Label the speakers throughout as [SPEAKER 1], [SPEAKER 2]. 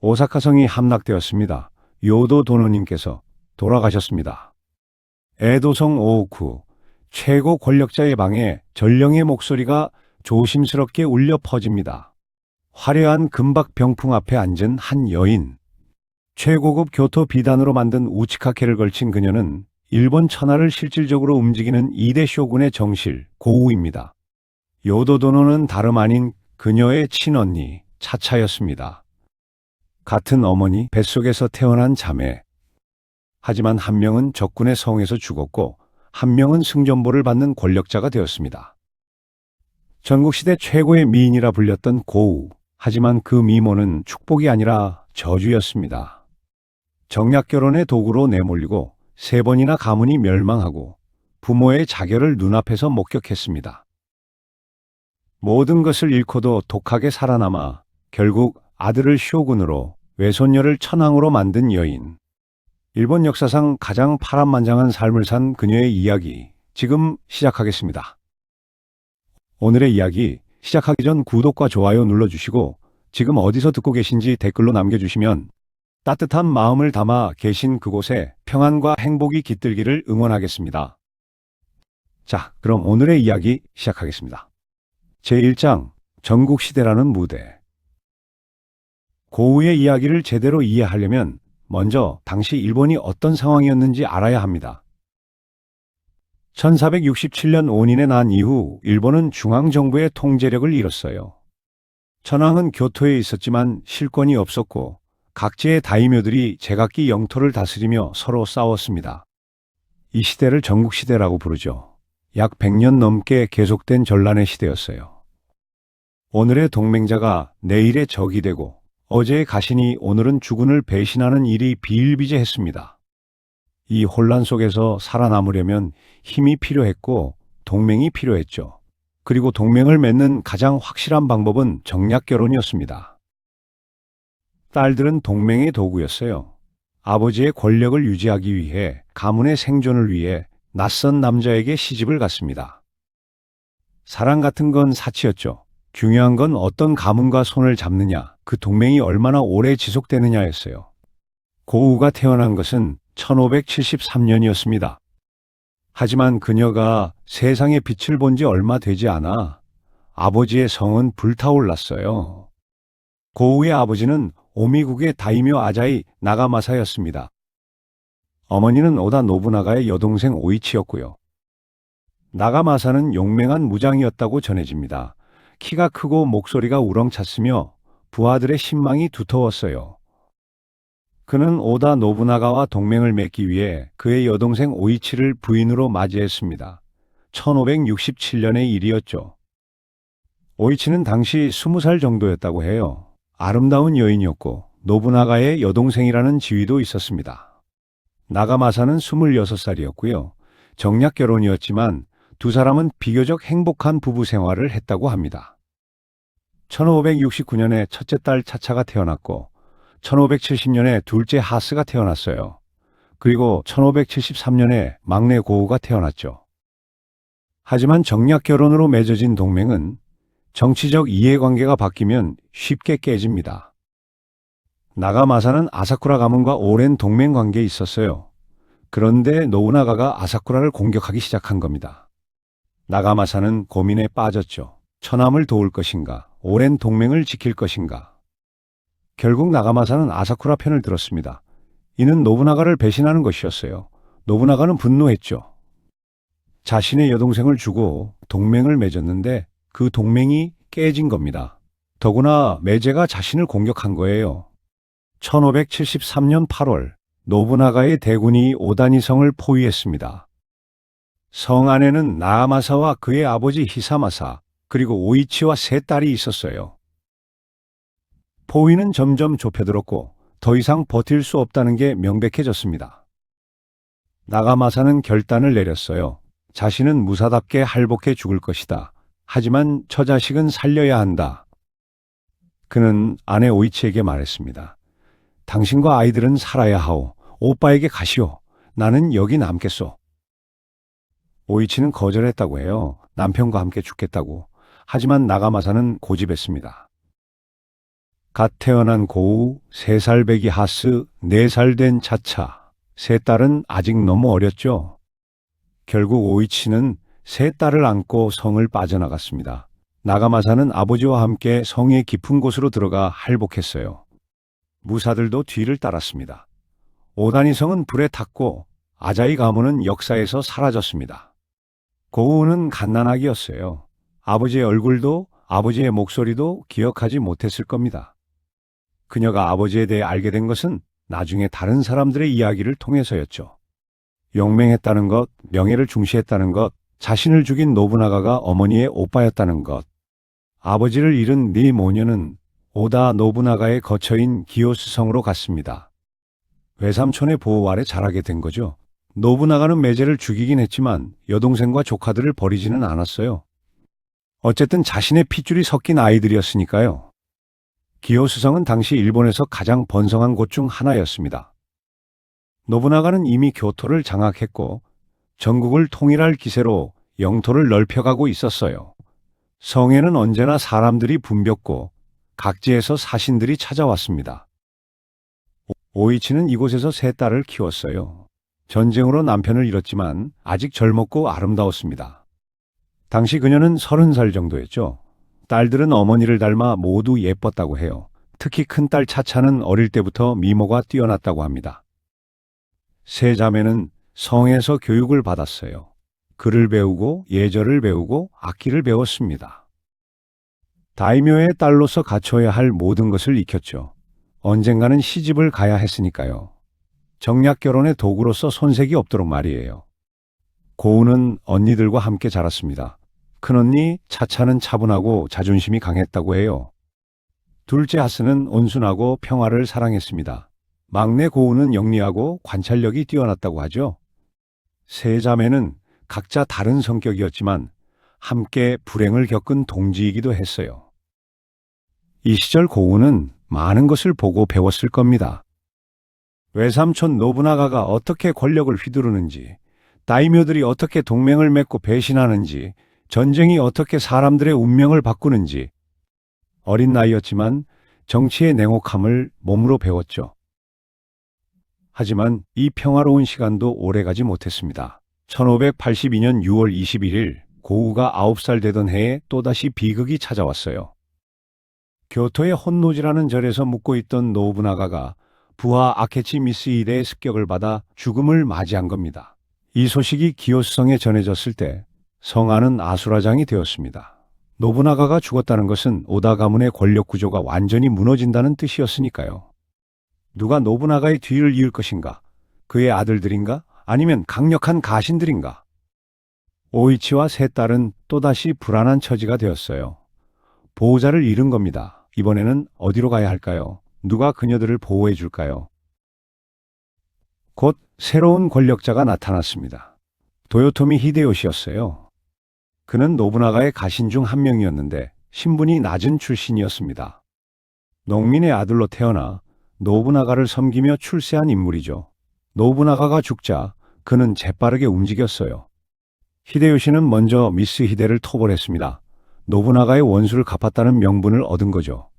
[SPEAKER 1] 오사카성이 함락되었습니다. 요도 도노님께서 돌아가셨습니다. 에도성 오오쿠 최고 권력자의 방에 전령의 목소리가 조심스럽게 울려 퍼집니다. 화려한 금박 병풍 앞에 앉은 한 여인. 최고급 교토 비단으로 만든 우치카케를 걸친 그녀는 일본 천하를 실질적으로 움직이는 2대 쇼군의 정실, 고우입니다. 요도도노는 다름 아닌 그녀의 친언니, 차차였습니다. 같은 어머니 뱃속에서 태어난 자매. 하지만 한 명은 적군의 성에서 죽었고 한 명은 승전보를 받는 권력자가 되었습니다. 전국시대 최고의 미인이라 불렸던 고우. 하지만 그 미모는 축복이 아니라 저주였습니다. 정략결혼의 도구로 내몰리고 3번이나 가문이 멸망하고 부모의 자결을 눈앞에서 목격했습니다. 모든 것을 잃고도 독하게 살아남아 결국 아들을 쇼군으로 외손녀를 천황으로 만든 여인. 일본 역사상 가장 파란만장한 삶을 산 그녀의 이야기, 지금 시작하겠습니다. 오늘의 이야기 시작하기 전 구독과 좋아요 눌러주시고 지금 어디서 듣고 계신지 댓글로 남겨주시면 따뜻한 마음을 담아 계신 그곳에 평안과 행복이 깃들기를 응원하겠습니다. 자, 그럼 오늘의 이야기 시작하겠습니다. 제1장, 전국시대라는 무대. 고우의 이야기를 제대로 이해하려면 먼저 당시 일본이 어떤 상황이었는지 알아야 합니다. 1467년 온인에 난 이후 일본은 중앙정부의 통제력을 잃었어요. 천황은 교토에 있었지만 실권이 없었고 각지의 다이묘들이 제각기 영토를 다스리며 서로 싸웠습니다. 이 시대를 전국시대라고 부르죠. 약 100년 넘게 계속된 전란의 시대였어요. 오늘의 동맹자가 내일의 적이 되고 어제의 가신이 오늘은 주군을 배신하는 일이 비일비재했습니다. 이 혼란 속에서 살아남으려면 힘이 필요했고 동맹이 필요했죠. 그리고 동맹을 맺는 가장 확실한 방법은 정략결혼이었습니다. 딸들은 동맹의 도구였어요. 아버지의 권력을 유지하기 위해, 가문의 생존을 위해 낯선 남자에게 시집을 갔습니다. 사랑 같은 건 사치였죠. 중요한 건 어떤 가문과 손을 잡느냐, 그 동맹이 얼마나 오래 지속되느냐였어요. 고우가 태어난 것은 1573년이었습니다. 하지만 그녀가 세상의 빛을 본 지 얼마 되지 않아 아버지의 성은 불타올랐어요. 고우의 아버지는 오미국의 다이묘 아자이 나가마사였습니다. 어머니는 오다 노부나가의 여동생 오이치였고요. 나가마사는 용맹한 무장이었다고 전해집니다. 키가 크고 목소리가 우렁찼으며 부하들의 신망이 두터웠어요. 그는 오다 노부나가와 동맹을 맺기 위해 그의 여동생 오이치를 부인으로 맞이했습니다. 1567년의 일이었죠. 오이치는 당시 20살 정도였다고 해요. 아름다운 여인이었고 노부나가의 여동생이라는 지위도 있었습니다. 나가마사는 26살이었고요. 정략결혼이었지만 두 사람은 비교적 행복한 부부 생활을 했다고 합니다. 1569년에 첫째 딸 차차가 태어났고 1570년에 둘째 하스가 태어났어요. 그리고 1573년에 막내 고우가 태어났죠. 하지만 정략결혼으로 맺어진 동맹은 정치적 이해관계가 바뀌면 쉽게 깨집니다. 나가마사는 아사쿠라 가문과 오랜 동맹 관계에 있었어요. 그런데 노부나가가 아사쿠라를 공격하기 시작한 겁니다. 나가마사는 고민에 빠졌죠. 처남을 도울 것인가, 오랜 동맹을 지킬 것인가. 결국 나가마사는 아사쿠라 편을 들었습니다. 이는 노부나가를 배신하는 것이었어요. 노부나가는 분노했죠. 자신의 여동생을 주고 동맹을 맺었는데 그 동맹이 깨진 겁니다. 더구나 매제가 자신을 공격한 거예요. 1573년 8월 노부나가의 대군이 오다니성을 포위했습니다. 성 안에는 나가마사와 그의 아버지 히사마사, 그리고 오이치와 3딸이 있었어요. 포위는 점점 좁혀들었고 더 이상 버틸 수 없다는 게 명백해졌습니다. 나가마사는 결단을 내렸어요. 자신은 무사답게 할복해 죽을 것이다. 하지만 처자식은 살려야 한다. 그는 아내 오이치에게 말했습니다. 당신과 아이들은 살아야 하오. 오빠에게 가시오. 나는 여기 남겠소. 오이치는 거절했다고 해요. 남편과 함께 죽겠다고. 하지만 나가마사는 고집했습니다. 갓 태어난 고우, 3살 배기 하스, 4살 된 차차, 세 딸은 아직 너무 어렸죠. 결국 오이치는 세 딸을 안고 성을 빠져나갔습니다. 나가마사는 아버지와 함께 성의 깊은 곳으로 들어가 할복했어요. 무사들도 뒤를 따랐습니다. 오다니 성은 불에 탔고 아자이 가문은 역사에서 사라졌습니다. 고우는 갓난아기였어요. 아버지의 얼굴도 아버지의 목소리도 기억하지 못했을 겁니다. 그녀가 아버지에 대해 알게 된 것은 나중에 다른 사람들의 이야기를 통해서였죠. 용맹했다는 것, 명예를 중시했다는 것, 자신을 죽인 노부나가가 어머니의 오빠였다는 것. 아버지를 잃은 네 모녀는 오다 노부나가의 거처인 기요스 성으로 갔습니다. 외삼촌의 보호 아래 자라게 된 거죠. 노부나가는 매제를 죽이긴 했지만 여동생과 조카들을 버리지는 않았어요. 어쨌든 자신의 핏줄이 섞인 아이들이었으니까요. 기요스성은 당시 일본에서 가장 번성한 곳 중 하나였습니다. 노부나가는 이미 교토를 장악했고 전국을 통일할 기세로 영토를 넓혀가고 있었어요. 성에는 언제나 사람들이 붐볐고 각지에서 사신들이 찾아왔습니다. 오이치는 이곳에서 세 딸을 키웠어요. 전쟁으로 남편을 잃었지만 아직 젊었고 아름다웠습니다. 당시 그녀는 30살 정도였죠. 딸들은 어머니를 닮아 모두 예뻤다고 해요. 특히 큰딸 차차는 어릴 때부터 미모가 뛰어났다고 합니다. 세 자매는 성에서 교육을 받았어요. 글을 배우고 예절을 배우고 악기를 배웠습니다. 다이묘의 딸로서 갖춰야 할 모든 것을 익혔죠. 언젠가는 시집을 가야 했으니까요. 정략 결혼의 도구로서 손색이 없도록 말이에요. 고우는 언니들과 함께 자랐습니다. 큰언니 차차는 차분하고 자존심이 강했다고 해요. 둘째 하스는 온순하고 평화를 사랑했습니다. 막내 고우는 영리하고 관찰력이 뛰어났다고 하죠. 세 자매는 각자 다른 성격이었지만 함께 불행을 겪은 동지이기도 했어요. 이 시절 고우는 많은 것을 보고 배웠을 겁니다. 외삼촌 노부나가가 어떻게 권력을 휘두르는지, 다이묘들이 어떻게 동맹을 맺고 배신하는지, 전쟁이 어떻게 사람들의 운명을 바꾸는지, 어린 나이였지만 정치의 냉혹함을 몸으로 배웠죠. 하지만 이 평화로운 시간도 오래가지 못했습니다. 1582년 6월 21일 고우가 9살 되던 해에 또다시 비극이 찾아왔어요. 교토의 혼노지라는 절에서 묵고 있던 노부나가가 부하 아케치 미스히데의 습격을 받아 죽음을 맞이한 겁니다. 이 소식이 기요스성에 전해졌을 때 성안은 아수라장이 되었습니다. 노부나가가 죽었다는 것은 오다 가문의 권력 구조가 완전히 무너진다는 뜻이었으니까요. 누가 노부나가의 뒤를 이을 것인가? 그의 아들들인가? 아니면 강력한 가신들인가? 오이치와 세 딸은 또다시 불안한 처지가 되었어요. 보호자를 잃은 겁니다. 이번에는 어디로 가야 할까요? 누가 그녀들을 보호해 줄까요? 곧 새로운 권력자가 나타났습니다. 도요토미 히데요시였어요. 그는 노부나가의 가신 중 한 명이었는데 신분이 낮은 출신이었습니다. 농민의 아들로 태어나 노부나가를 섬기며 출세한 인물이죠. 노부나가가 죽자 그는 재빠르게 움직였어요. 히데요시는 먼저 미스히데를 토벌했습니다. 노부나가의 원수를 갚았다는 명분을 얻은 거죠.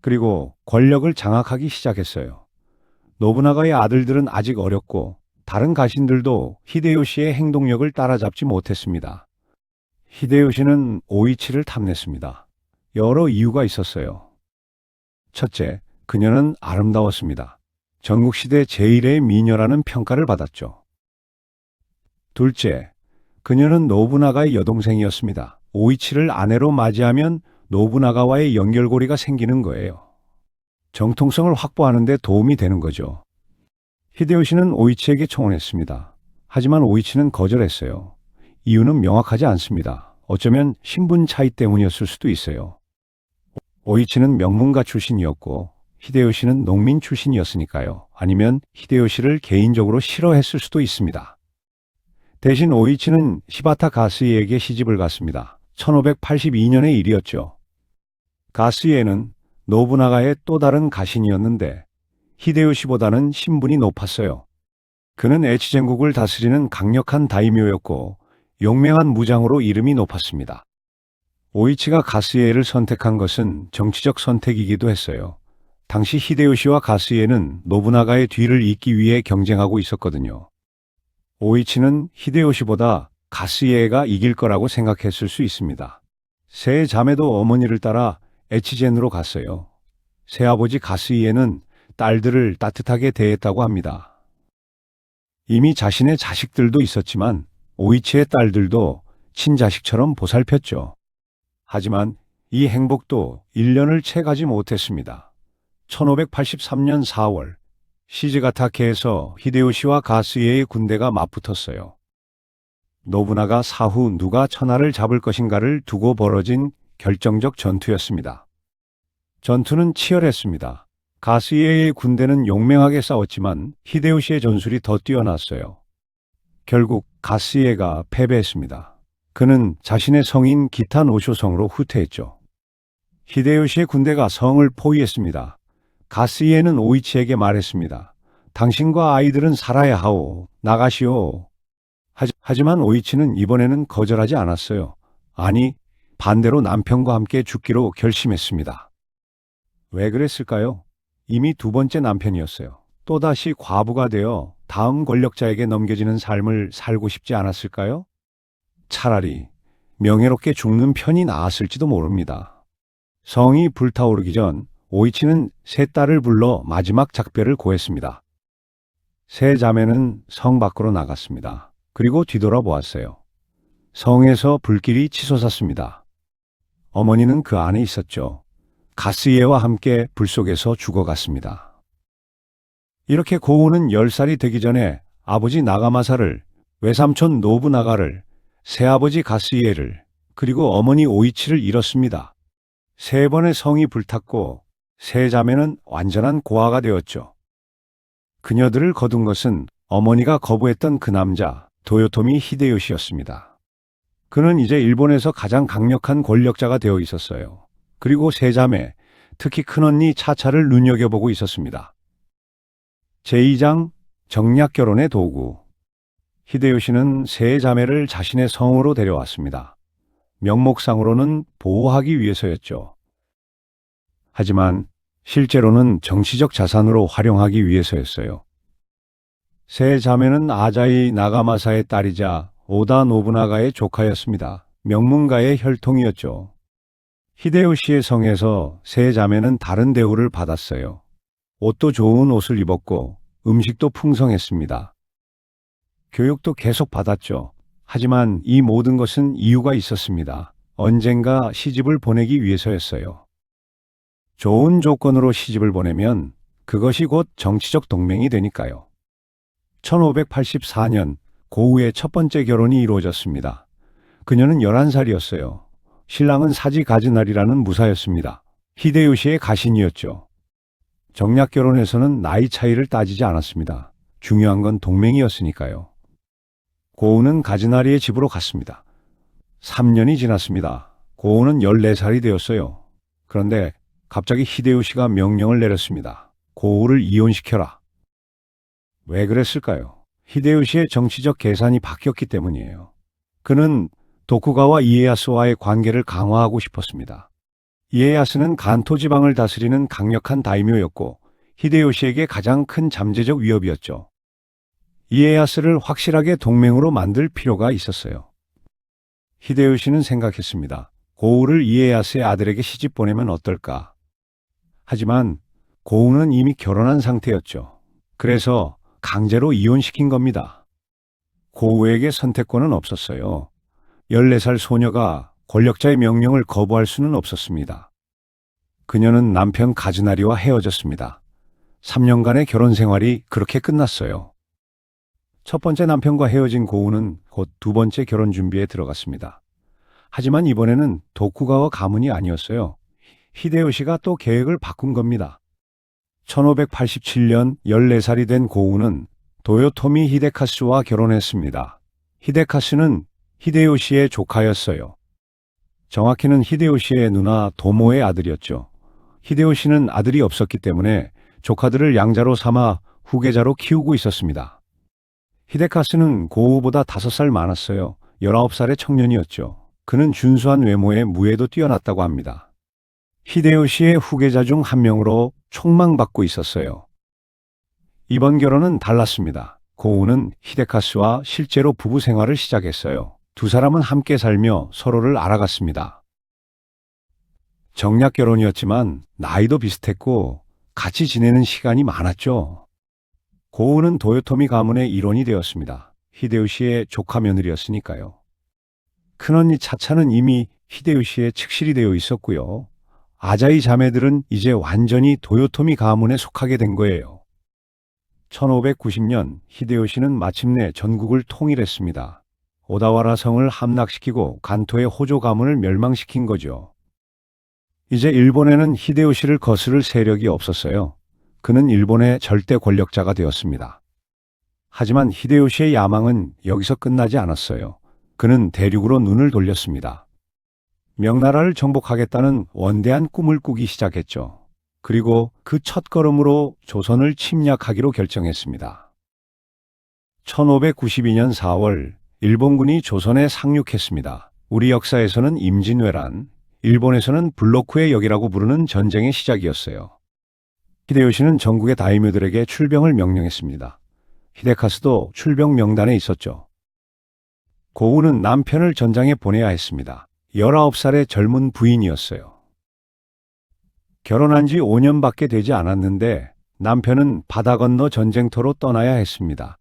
[SPEAKER 1] 그리고 권력을 장악하기 시작했어요. 노부나가의 아들들은 아직 어렸고 다른 가신들도 히데요시의 행동력을 따라잡지 못했습니다. 히데요시는 오이치를 탐냈습니다. 여러 이유가 있었어요. 첫째, 그녀는 아름다웠습니다. 전국시대 제1의 미녀라는 평가를 받았죠. 둘째, 그녀는 노부나가의 여동생이었습니다. 오이치를 아내로 맞이하면 노부나가와의 연결고리가 생기는 거예요. 정통성을 확보하는 데 도움이 되는 거죠. 히데요시는 오이치에게 청혼했습니다. 하지만 오이치는 거절했어요. 이유는 명확하지 않습니다. 어쩌면 신분 차이 때문이었을 수도 있어요. 오이치는 명문가 출신이었고 히데요시는 농민 출신이었으니까요. 아니면 히데요시를 개인적으로 싫어했을 수도 있습니다. 대신 오이치는 시바타 가스이에게 시집을 갔습니다. 1582년의 일이었죠. 가스이에는 노부나가의 또 다른 가신이었는데 히데요시보다는 신분이 높았어요. 그는 에치젠국을 다스리는 강력한 다이묘였고 용맹한 무장으로 이름이 높았습니다. 오이치가 가스이에를 선택한 것은 정치적 선택이기도 했어요. 당시 히데요시와 가스이에는 노부나가의 뒤를 잇기 위해 경쟁하고 있었거든요. 오이치는 히데요시보다 가스이에가 이길 거라고 생각했을 수 있습니다. 세 자매도 어머니를 따라 에치젠으로 갔어요. 새아버지 가스이에는 딸들을 따뜻하게 대했다고 합니다. 이미 자신의 자식들도 있었지만 오이치의 딸들도 친자식처럼 보살폈죠. 하지만 이 행복도 1년을 채 가지 못했습니다. 1583년 4월 시즈가타케에서 히데요시와 가스이에의 군대가 맞붙었어요. 노부나가 사후 누가 천하를 잡을 것인가를 두고 벌어진 결정적 전투였습니다. 전투는 치열했습니다. 가스이에의 군대는 용맹하게 싸웠지만 히데요시의 전술이 더 뛰어났어요. 결국 가스이에가 패배했습니다. 그는 자신의 성인 기타 노쇼성으로 후퇴했죠. 히데요시의 군대가 성을 포위했습니다. 가스이에는 오이치에게 말했습니다. 당신과 아이들은 살아야 하오. 나가시오. 하지만 오이치는 이번에는 거절하지 않았어요. 아니, 반대로 남편과 함께 죽기로 결심했습니다. 왜 그랬을까요? 이미 두 번째 남편이었어요. 또다시 과부가 되어 다음 권력자에게 넘겨지는 삶을 살고 싶지 않았을까요? 차라리 명예롭게 죽는 편이 나았을지도 모릅니다. 성이 불타오르기 전 오이치는 세 딸을 불러 마지막 작별을 고했습니다. 세 자매는 성 밖으로 나갔습니다. 그리고 뒤돌아보았어요. 성에서 불길이 치솟았습니다. 어머니는 그 안에 있었죠. 가스이에와 함께 불 속에서 죽어갔습니다. 이렇게 고우는 10살이 되기 전에 아버지 나가마사를, 외삼촌 노부나가를, 새아버지 가스이에를, 그리고 어머니 오이치를 잃었습니다. 세 번의 성이 불탔고 세 자매는 완전한 고아가 되었죠. 그녀들을 거둔 것은 어머니가 거부했던 그 남자 도요토미 히데요시였습니다. 그는 이제 일본에서 가장 강력한 권력자가 되어 있었어요. 그리고 세 자매, 특히 큰언니 차차를 눈여겨보고 있었습니다. 제2장 정략 결혼의 도구. 히데요시는 세 자매를 자신의 성으로 데려왔습니다. 명목상으로는 보호하기 위해서였죠. 하지만 실제로는 정치적 자산으로 활용하기 위해서였어요. 세 자매는 아자이 나가마사의 딸이자 오다 노부나가의 조카였습니다. 명문가의 혈통이었죠. 히데요시의 성에서 세 자매는 다른 대우를 받았어요. 옷도 좋은 옷을 입었고 음식도 풍성했습니다. 교육도 계속 받았죠. 하지만 이 모든 것은 이유가 있었습니다. 언젠가 시집을 보내기 위해서였어요. 좋은 조건으로 시집을 보내면 그것이 곧 정치적 동맹이 되니까요. 1584년 고우의 첫 번째 결혼이 이루어졌습니다. 그녀는 11살이었어요. 신랑은 사지 가즈날이라는 무사였습니다. 히데요시의 가신이었죠. 정략 결혼에서는 나이 차이를 따지지 않았습니다. 중요한 건 동맹이었으니까요. 고우는 가즈나리의 집으로 갔습니다. 3년이 지났습니다. 고우는 14살이 되었어요. 그런데 갑자기 히데요시가 명령을 내렸습니다. 고우를 이혼시켜라. 왜 그랬을까요? 히데요시의 정치적 계산이 바뀌었기 때문이에요. 그는 도쿠가와 이에야스와의 관계를 강화하고 싶었습니다. 이에야스는 간토 지방을 다스리는 강력한 다이묘였고 히데요시에게 가장 큰 잠재적 위협이었죠. 이에야스를 확실하게 동맹으로 만들 필요가 있었어요. 히데요시는 생각했습니다. 고우를 이에야스의 아들에게 시집 보내면 어떨까? 하지만 고우는 이미 결혼한 상태였죠. 그래서 강제로 이혼시킨 겁니다. 고우에게 선택권은 없었어요. 14살 소녀가 권력자의 명령을 거부할 수는 없었습니다. 그녀는 남편 가즈나리와 헤어졌습니다. 3년간의 결혼 생활이 그렇게 끝났어요. 첫 번째 남편과 헤어진 고우는 곧 두 번째 결혼 준비에 들어갔습니다. 하지만 이번에는 도쿠가와 가문이 아니었어요. 히데요시가 또 계획을 바꾼 겁니다. 1587년 14살이 된 고우는 도요토미 히데카스와 결혼했습니다. 히데카스는 히데요시의 조카였어요. 정확히는 히데요시의 누나 도모의 아들이었죠. 히데요시는 아들이 없었기 때문에 조카들을 양자로 삼아 후계자로 키우고 있었습니다. 히데카스는 고우보다 5살 많았어요. 19살의 청년이었죠. 그는 준수한 외모에 무예도 뛰어났다고 합니다. 히데요시의 후계자 중 한 명으로 촉망받고 있었어요. 이번 결혼은 달랐습니다. 고우는 히데카스와 실제로 부부 생활을 시작했어요. 두 사람은 함께 살며 서로를 알아갔습니다. 정략 결혼이었지만 나이도 비슷했고 같이 지내는 시간이 많았죠. 고우는 도요토미 가문의 일원이 되었습니다. 히데요시의 조카 며느리였으니까요. 큰언니 차차는 이미 히데요시의 측실이 되어 있었고요. 아자이 자매들은 이제 완전히 도요토미 가문에 속하게 된 거예요. 1590년 히데요시는 마침내 전국을 통일했습니다. 오다와라 성을 함락시키고 간토의 호조 가문을 멸망시킨 거죠. 이제 일본에는 히데요시를 거스를 세력이 없었어요. 그는 일본의 절대 권력자가 되었습니다. 하지만 히데요시의 야망은 여기서 끝나지 않았어요. 그는 대륙으로 눈을 돌렸습니다. 명나라를 정복하겠다는 원대한 꿈을 꾸기 시작했죠. 그리고 그 첫걸음으로 조선을 침략하기로 결정했습니다. 1592년 4월 일본군이 조선에 상륙했습니다. 우리 역사에서는 임진왜란, 일본에서는 블로쿠의 역이라고 부르는 전쟁의 시작이었어요. 히데요시는 전국의 다이묘들에게 출병을 명령했습니다. 히데카스도 출병 명단에 있었죠. 고우는 남편을 전장에 보내야 했습니다. 19살의 젊은 부인이었어요. 결혼한 지 5년밖에 되지 않았는데 남편은 바다 건너 전쟁터로 떠나야 했습니다.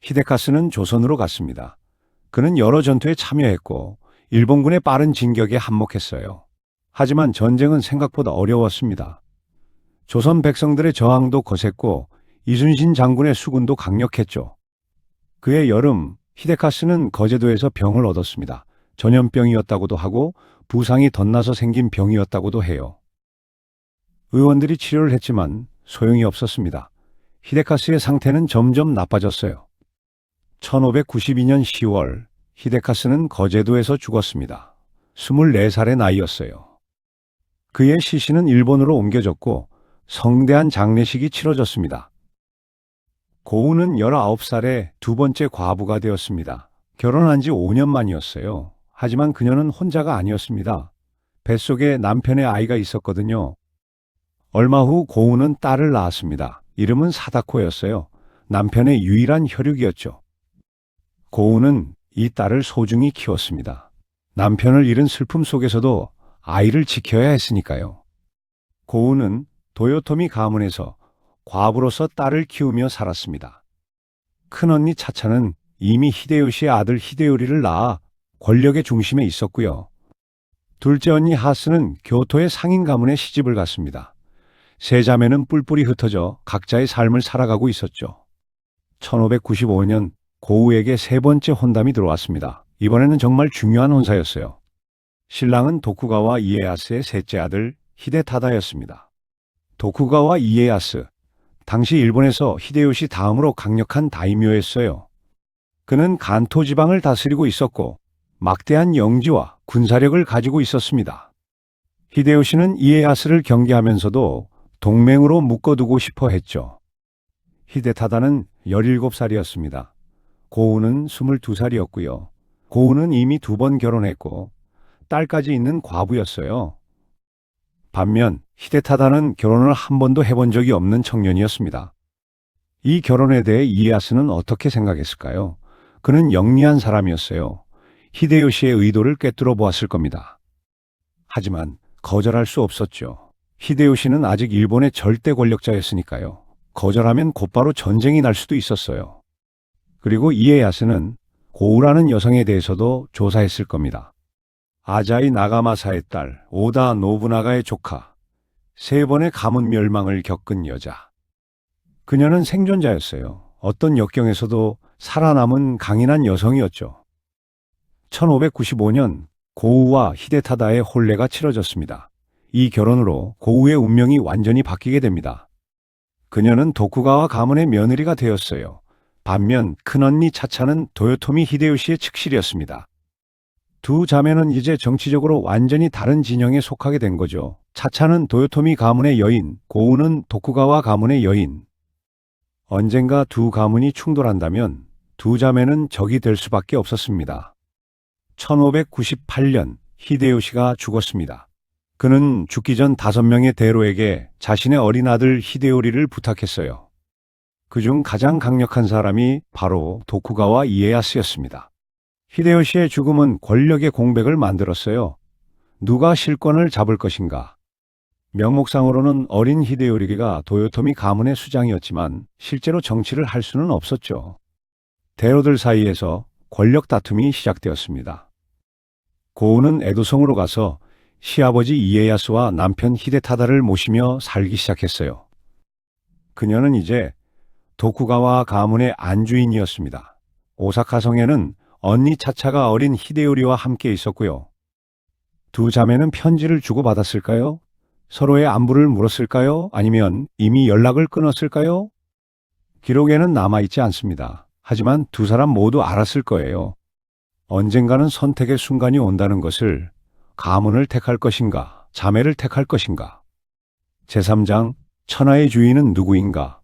[SPEAKER 1] 히데카스는 조선으로 갔습니다. 그는 여러 전투에 참여했고 일본군의 빠른 진격에 한몫했어요. 하지만 전쟁은 생각보다 어려웠습니다. 조선 백성들의 저항도 거셌고 이순신 장군의 수군도 강력했죠. 그해 여름 히데카스는 거제도에서 병을 얻었습니다. 전염병이었다고도 하고 부상이 덧나서 생긴 병이었다고도 해요. 의원들이 치료를 했지만 소용이 없었습니다. 히데카스의 상태는 점점 나빠졌어요. 1592년 10월 히데카스는 거제도에서 죽었습니다. 24살의 나이였어요. 그의 시신은 일본으로 옮겨졌고 성대한 장례식이 치러졌습니다. 고우는 19살에 두 번째 과부가 되었습니다. 결혼한 지 5년 만이었어요. 하지만 그녀는 혼자가 아니었습니다. 뱃속에 남편의 아이가 있었거든요. 얼마 후 고우는 딸을 낳았습니다. 이름은 사다코였어요. 남편의 유일한 혈육이었죠. 고우는 이 딸을 소중히 키웠습니다. 남편을 잃은 슬픔 속에서도 아이를 지켜야 했으니까요. 고우는 도요토미 가문에서 과부로서 딸을 키우며 살았습니다. 큰언니 차차는 이미 히데요시의 아들 히데요리를 낳아 권력의 중심에 있었고요. 둘째 언니 하스는 교토의 상인 가문에 시집을 갔습니다. 세 자매는 뿔뿔이 흩어져 각자의 삶을 살아가고 있었죠. 1595년 고우에게 세 번째 혼담이 들어왔습니다. 이번에는 정말 중요한 혼사였어요. 신랑은 도쿠가와 이에야스의 셋째 아들 히데타다였습니다. 도쿠가와 이에야스, 당시 일본에서 히데요시 다음으로 강력한 다이묘였어요. 그는 간토 지방을 다스리고 있었고 막대한 영지와 군사력을 가지고 있었습니다. 히데요시는 이에야스를 경계하면서도 동맹으로 묶어두고 싶어 했죠. 히데타다는 17살이었습니다. 고우는 22살이었고요. 고우는 이미 2번 결혼했고 딸까지 있는 과부였어요. 반면 히데타다는 결혼을 한 번도 해본 적이 없는 청년이었습니다. 이 결혼에 대해 이에야스는 어떻게 생각했을까요? 그는 영리한 사람이었어요. 히데요시의 의도를 꿰뚫어 보았을 겁니다. 하지만 거절할 수 없었죠. 히데요시는 아직 일본의 절대 권력자였으니까요. 거절하면 곧바로 전쟁이 날 수도 있었어요. 그리고 이에야스는 고우라는 여성에 대해서도 조사했을 겁니다. 아자이 나가마사의 딸 오다 노부나가의 조카, 3번의 가문 멸망을 겪은 여자. 그녀는 생존자였어요. 어떤 역경에서도 살아남은 강인한 여성이었죠. 1595년 고우와 히데타다의 혼례가 치러졌습니다. 이 결혼으로 고우의 운명이 완전히 바뀌게 됩니다. 그녀는 도쿠가와 가문의 며느리가 되었어요. 반면 큰언니 차차는 도요토미 히데요시의 측실이었습니다. 두 자매는 이제 정치적으로 완전히 다른 진영에 속하게 된 거죠. 차차는 도요토미 가문의 여인, 고우는 도쿠가와 가문의 여인. 언젠가 두 가문이 충돌한다면 두 자매는 적이 될 수밖에 없었습니다. 1598년 히데요시가 죽었습니다. 그는 죽기 전 5명의 대로에게 자신의 어린 아들 히데요리를 부탁했어요. 그중 가장 강력한 사람이 바로 도쿠가와 이에야스였습니다. 히데요시의 죽음은 권력의 공백을 만들었어요. 누가 실권을 잡을 것인가? 명목상으로는 어린 히데요리가 도요토미 가문의 수장이었지만 실제로 정치를 할 수는 없었죠. 대로들 사이에서 권력 다툼이 시작되었습니다. 고우는 에도성으로 가서 시아버지 이에야스와 남편 히데타다를 모시며 살기 시작했어요. 그녀는 이제 도쿠가와 가문의 안주인이었습니다. 오사카 성에는 언니 차차가 어린 히데요리와 함께 있었고요. 두 자매는 편지를 주고받았을까요? 서로의 안부를 물었을까요? 아니면 이미 연락을 끊었을까요? 기록에는 남아있지 않습니다. 하지만 두 사람 모두 알았을 거예요. 언젠가는 선택의 순간이 온다는 것을. 가문을 택할 것인가, 자매를 택할 것인가. 제3장, 천하의 주인은 누구인가.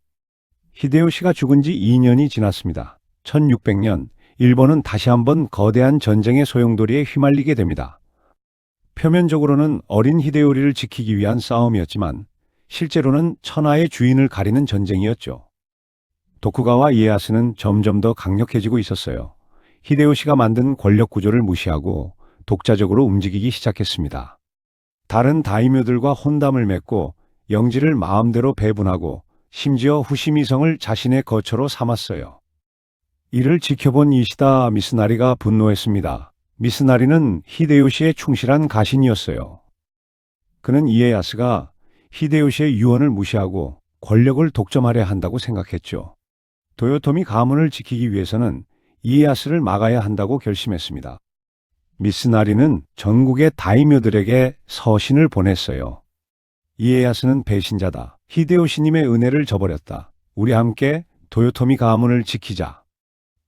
[SPEAKER 1] 히데요시가 죽은 지 2년이 지났습니다. 1600년, 일본은 다시 한번 거대한 전쟁의 소용돌이에 휘말리게 됩니다. 표면적으로는 어린 히데요리를 지키기 위한 싸움이었지만 실제로는 천하의 주인을 가리는 전쟁이었죠. 도쿠가와 이에야스는 점점 더 강력해지고 있었어요. 히데요시가 만든 권력 구조를 무시하고 독자적으로 움직이기 시작했습니다. 다른 다이묘들과 혼담을 맺고 영지를 마음대로 배분하고 심지어 후시미성을 자신의 거처로 삼았어요. 이를 지켜본 이시다 미스나리가 분노했습니다. 미스나리는 히데요시의 충실한 가신이었어요. 그는 이에야스가 히데요시의 유언을 무시하고 권력을 독점하려 한다고 생각했죠. 도요토미 가문을 지키기 위해서는 이에야스를 막아야 한다고 결심했습니다. 미스나리는 전국의 다이묘들에게 서신을 보냈어요. 이에야스는 배신자다. 히데요시님의 은혜를 저버렸다. 우리 함께 도요토미 가문을 지키자.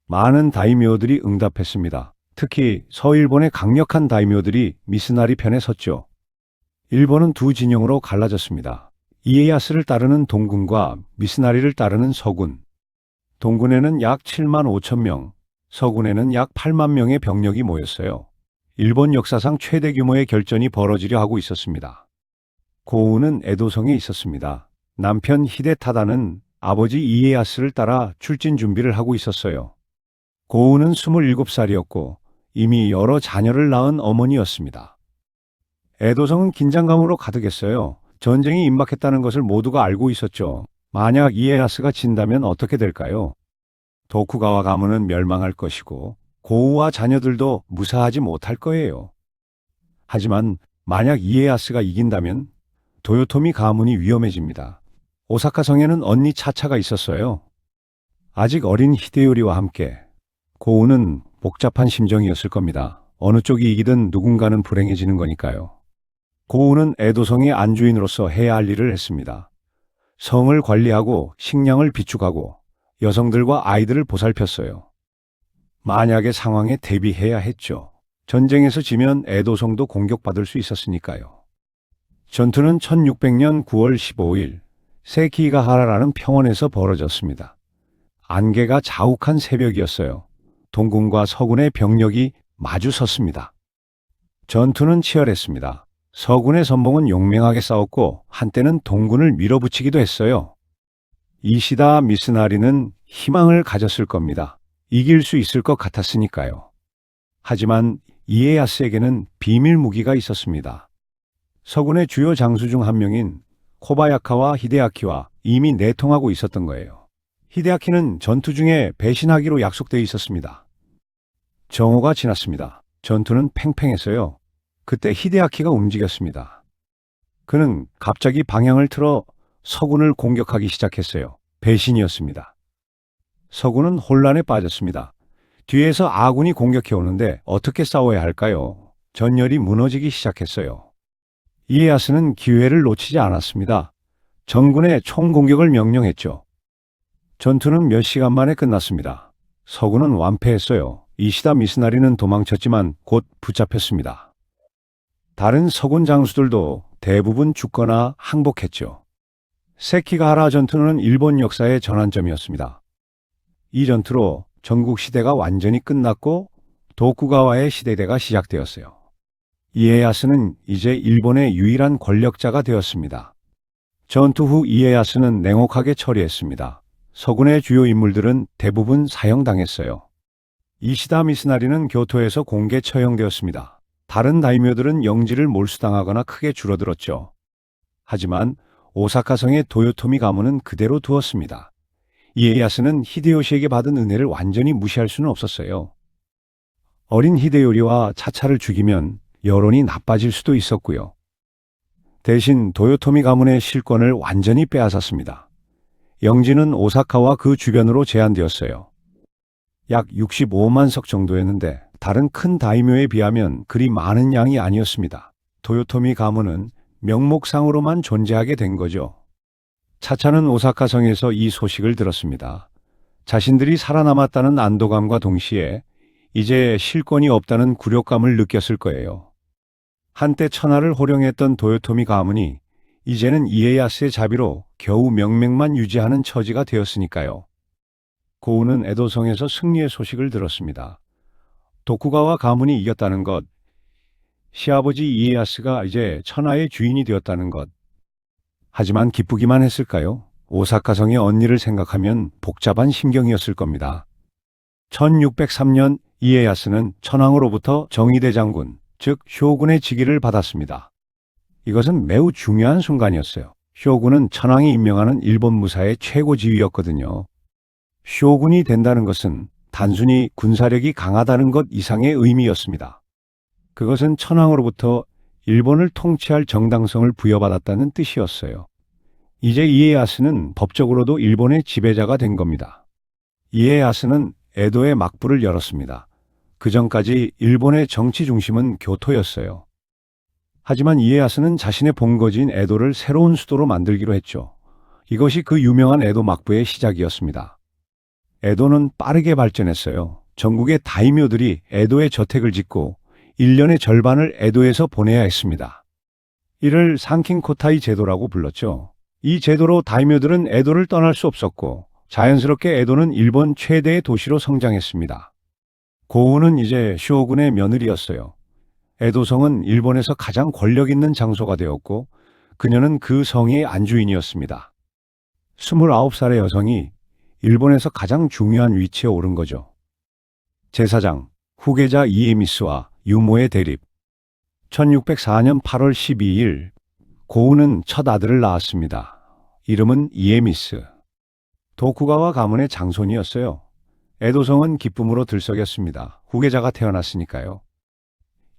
[SPEAKER 1] 많은 다이묘들이 응답했습니다. 특히 서일본의 강력한 다이묘들이 미스나리 편에 섰죠. 일본은 두 진영으로 갈라졌습니다. 이에야스를 따르는 동군과 미스나리를 따르는 서군. 동군에는 약 7만 5천 명, 서군에는 약 8만 명의 병력이 모였어요. 일본 역사상 최대 규모의 결전이 벌어지려 하고 있었습니다. 고우는 에도성에 있었습니다. 남편 히데타다는 아버지 이에야스를 따라 출진 준비를 하고 있었어요. 고우는 27살이었고 이미 여러 자녀를 낳은 어머니였습니다. 에도성은 긴장감으로 가득했어요. 전쟁이 임박했다는 것을 모두가 알고 있었죠. 만약 이에야스가 진다면 어떻게 될까요? 도쿠가와 가문은 멸망할 것이고 고우와 자녀들도 무사하지 못할 거예요. 하지만 만약 이에야스가 이긴다면 도요토미 가문이 위험해집니다. 오사카 성에는 언니 차차가 있었어요. 아직 어린 히데요리와 함께 고우는 복잡한 심정이었을 겁니다. 어느 쪽이 이기든 누군가는 불행해지는 거니까요. 고우는 에도성의 안주인으로서 해야 할 일을 했습니다. 성을 관리하고 식량을 비축하고 여성들과 아이들을 보살폈어요. 만약의 상황에 대비해야 했죠. 전쟁에서 지면 에도성도 공격받을 수 있었으니까요. 전투는 1600년 9월 15일 세키가하라라는 평원에서 벌어졌습니다. 안개가 자욱한 새벽이었어요. 동군과 서군의 병력이 마주 섰습니다. 전투는 치열했습니다. 서군의 선봉은 용맹하게 싸웠고 한때는 동군을 밀어붙이기도 했어요. 이시다 미스나리는 희망을 가졌을 겁니다. 이길 수 있을 것 같았으니까요. 하지만 이에야스에게는 비밀 무기가 있었습니다. 서군의 주요 장수 중 한 명인 코바야카와 히데아키와 이미 내통하고 있었던 거예요. 히데아키는 전투 중에 배신하기로 약속되어 있었습니다. 정오가 지났습니다. 전투는 팽팽했어요. 그때 히데아키가 움직였습니다. 그는 갑자기 방향을 틀어 서군을 공격하기 시작했어요. 배신이었습니다. 서군은 혼란에 빠졌습니다. 뒤에서 아군이 공격해 오는데 어떻게 싸워야 할까요? 전열이 무너지기 시작했어요. 이에야스는 기회를 놓치지 않았습니다. 전군에 총공격을 명령했죠. 전투는 몇 시간 만에 끝났습니다. 서군은 완패했어요. 이시다 미스나리는 도망쳤지만 곧 붙잡혔습니다. 다른 서군 장수들도 대부분 죽거나 항복했죠. 세키가하라 전투는 일본 역사의 전환점이었습니다. 이 전투로 전국 시대가 완전히 끝났고 도쿠가와의 시대가 시작되었어요. 이에야스는 이제 일본의 유일한 권력자가 되었습니다. 전투 후 이에야스는 냉혹하게 처리했습니다. 서군의 주요 인물들은 대부분 사형당했어요. 이시다 미스나리는 교토에서 공개 처형되었습니다. 다른 다이묘들은 영지를 몰수당하거나 크게 줄어들었죠. 하지만 오사카성의 도요토미 가문은 그대로 두었습니다. 이에야스는 히데요시에게 받은 은혜를 완전히 무시할 수는 없었어요. 어린 히데요리와 차차를 죽이면 여론이 나빠질 수도 있었고요. 대신 도요토미 가문의 실권을 완전히 빼앗았습니다. 영지는 오사카와 그 주변으로 제한되었어요. 약 65만 석 정도였는데 다른 큰 다이묘에 비하면 그리 많은 양이 아니었습니다. 도요토미 가문은 명목상으로만 존재하게 된 거죠. 차차는 오사카성에서 이 소식을 들었습니다. 자신들이 살아남았다는 안도감과 동시에 이제 실권이 없다는 굴욕감을 느꼈을 거예요. 한때 천하를 호령했던 도요토미 가문이 이제는 이에야스의 자비로 겨우 명맥만 유지하는 처지가 되었으니까요. 고우는 에도성에서 승리의 소식을 들었습니다. 도쿠가와 가문이 이겼다는 것, 시아버지 이에야스가 이제 천하의 주인이 되었다는 것. 하지만 기쁘기만 했을까요? 오사카성의 언니를 생각하면 복잡한 심경이었을 겁니다. 1603년 이에야스는 천황으로부터 정의대 장군, 즉 쇼군의 직위를 받았습니다. 이것은 매우 중요한 순간이었어요. 쇼군은 천황이 임명하는 일본 무사의 최고 지위였거든요. 쇼군이 된다는 것은 단순히 군사력이 강하다는 것 이상의 의미였습니다. 그것은 천황으로부터 일본을 통치할 정당성을 부여받았다는 뜻이었어요. 이제 이에야스는 법적으로도 일본의 지배자가 된 겁니다. 이에야스는 에도의 막부를 열었습니다. 그 전까지 일본의 정치 중심은 교토였어요. 하지만 이에야스는 자신의 본거지인 에도를 새로운 수도로 만들기로 했죠. 이것이 그 유명한 에도 막부의 시작이었습니다. 에도는 빠르게 발전했어요. 전국의 다이묘들이 에도에 저택을 짓고 1년의 절반을 에도에서 보내야 했습니다. 이를 상킹코타이 제도라고 불렀죠. 이 제도로 다이묘들은 에도를 떠날 수 없었고 자연스럽게 에도는 일본 최대의 도시로 성장했습니다. 고우는 이제 쇼군의 며느리였어요. 에도성은 일본에서 가장 권력 있는 장소가 되었고 그녀는 그 성의 안주인이었습니다. 29살의 여성이 일본에서 가장 중요한 위치에 오른 거죠. 제사장, 후계자 이에미스와 유모의 대립. 1604년 8월 12일 고우는 첫 아들을 낳았습니다. 이름은 이에미스. 도쿠가와 가문의 장손이었어요. 에도성은 기쁨으로 들썩였습니다. 후계자가 태어났으니까요.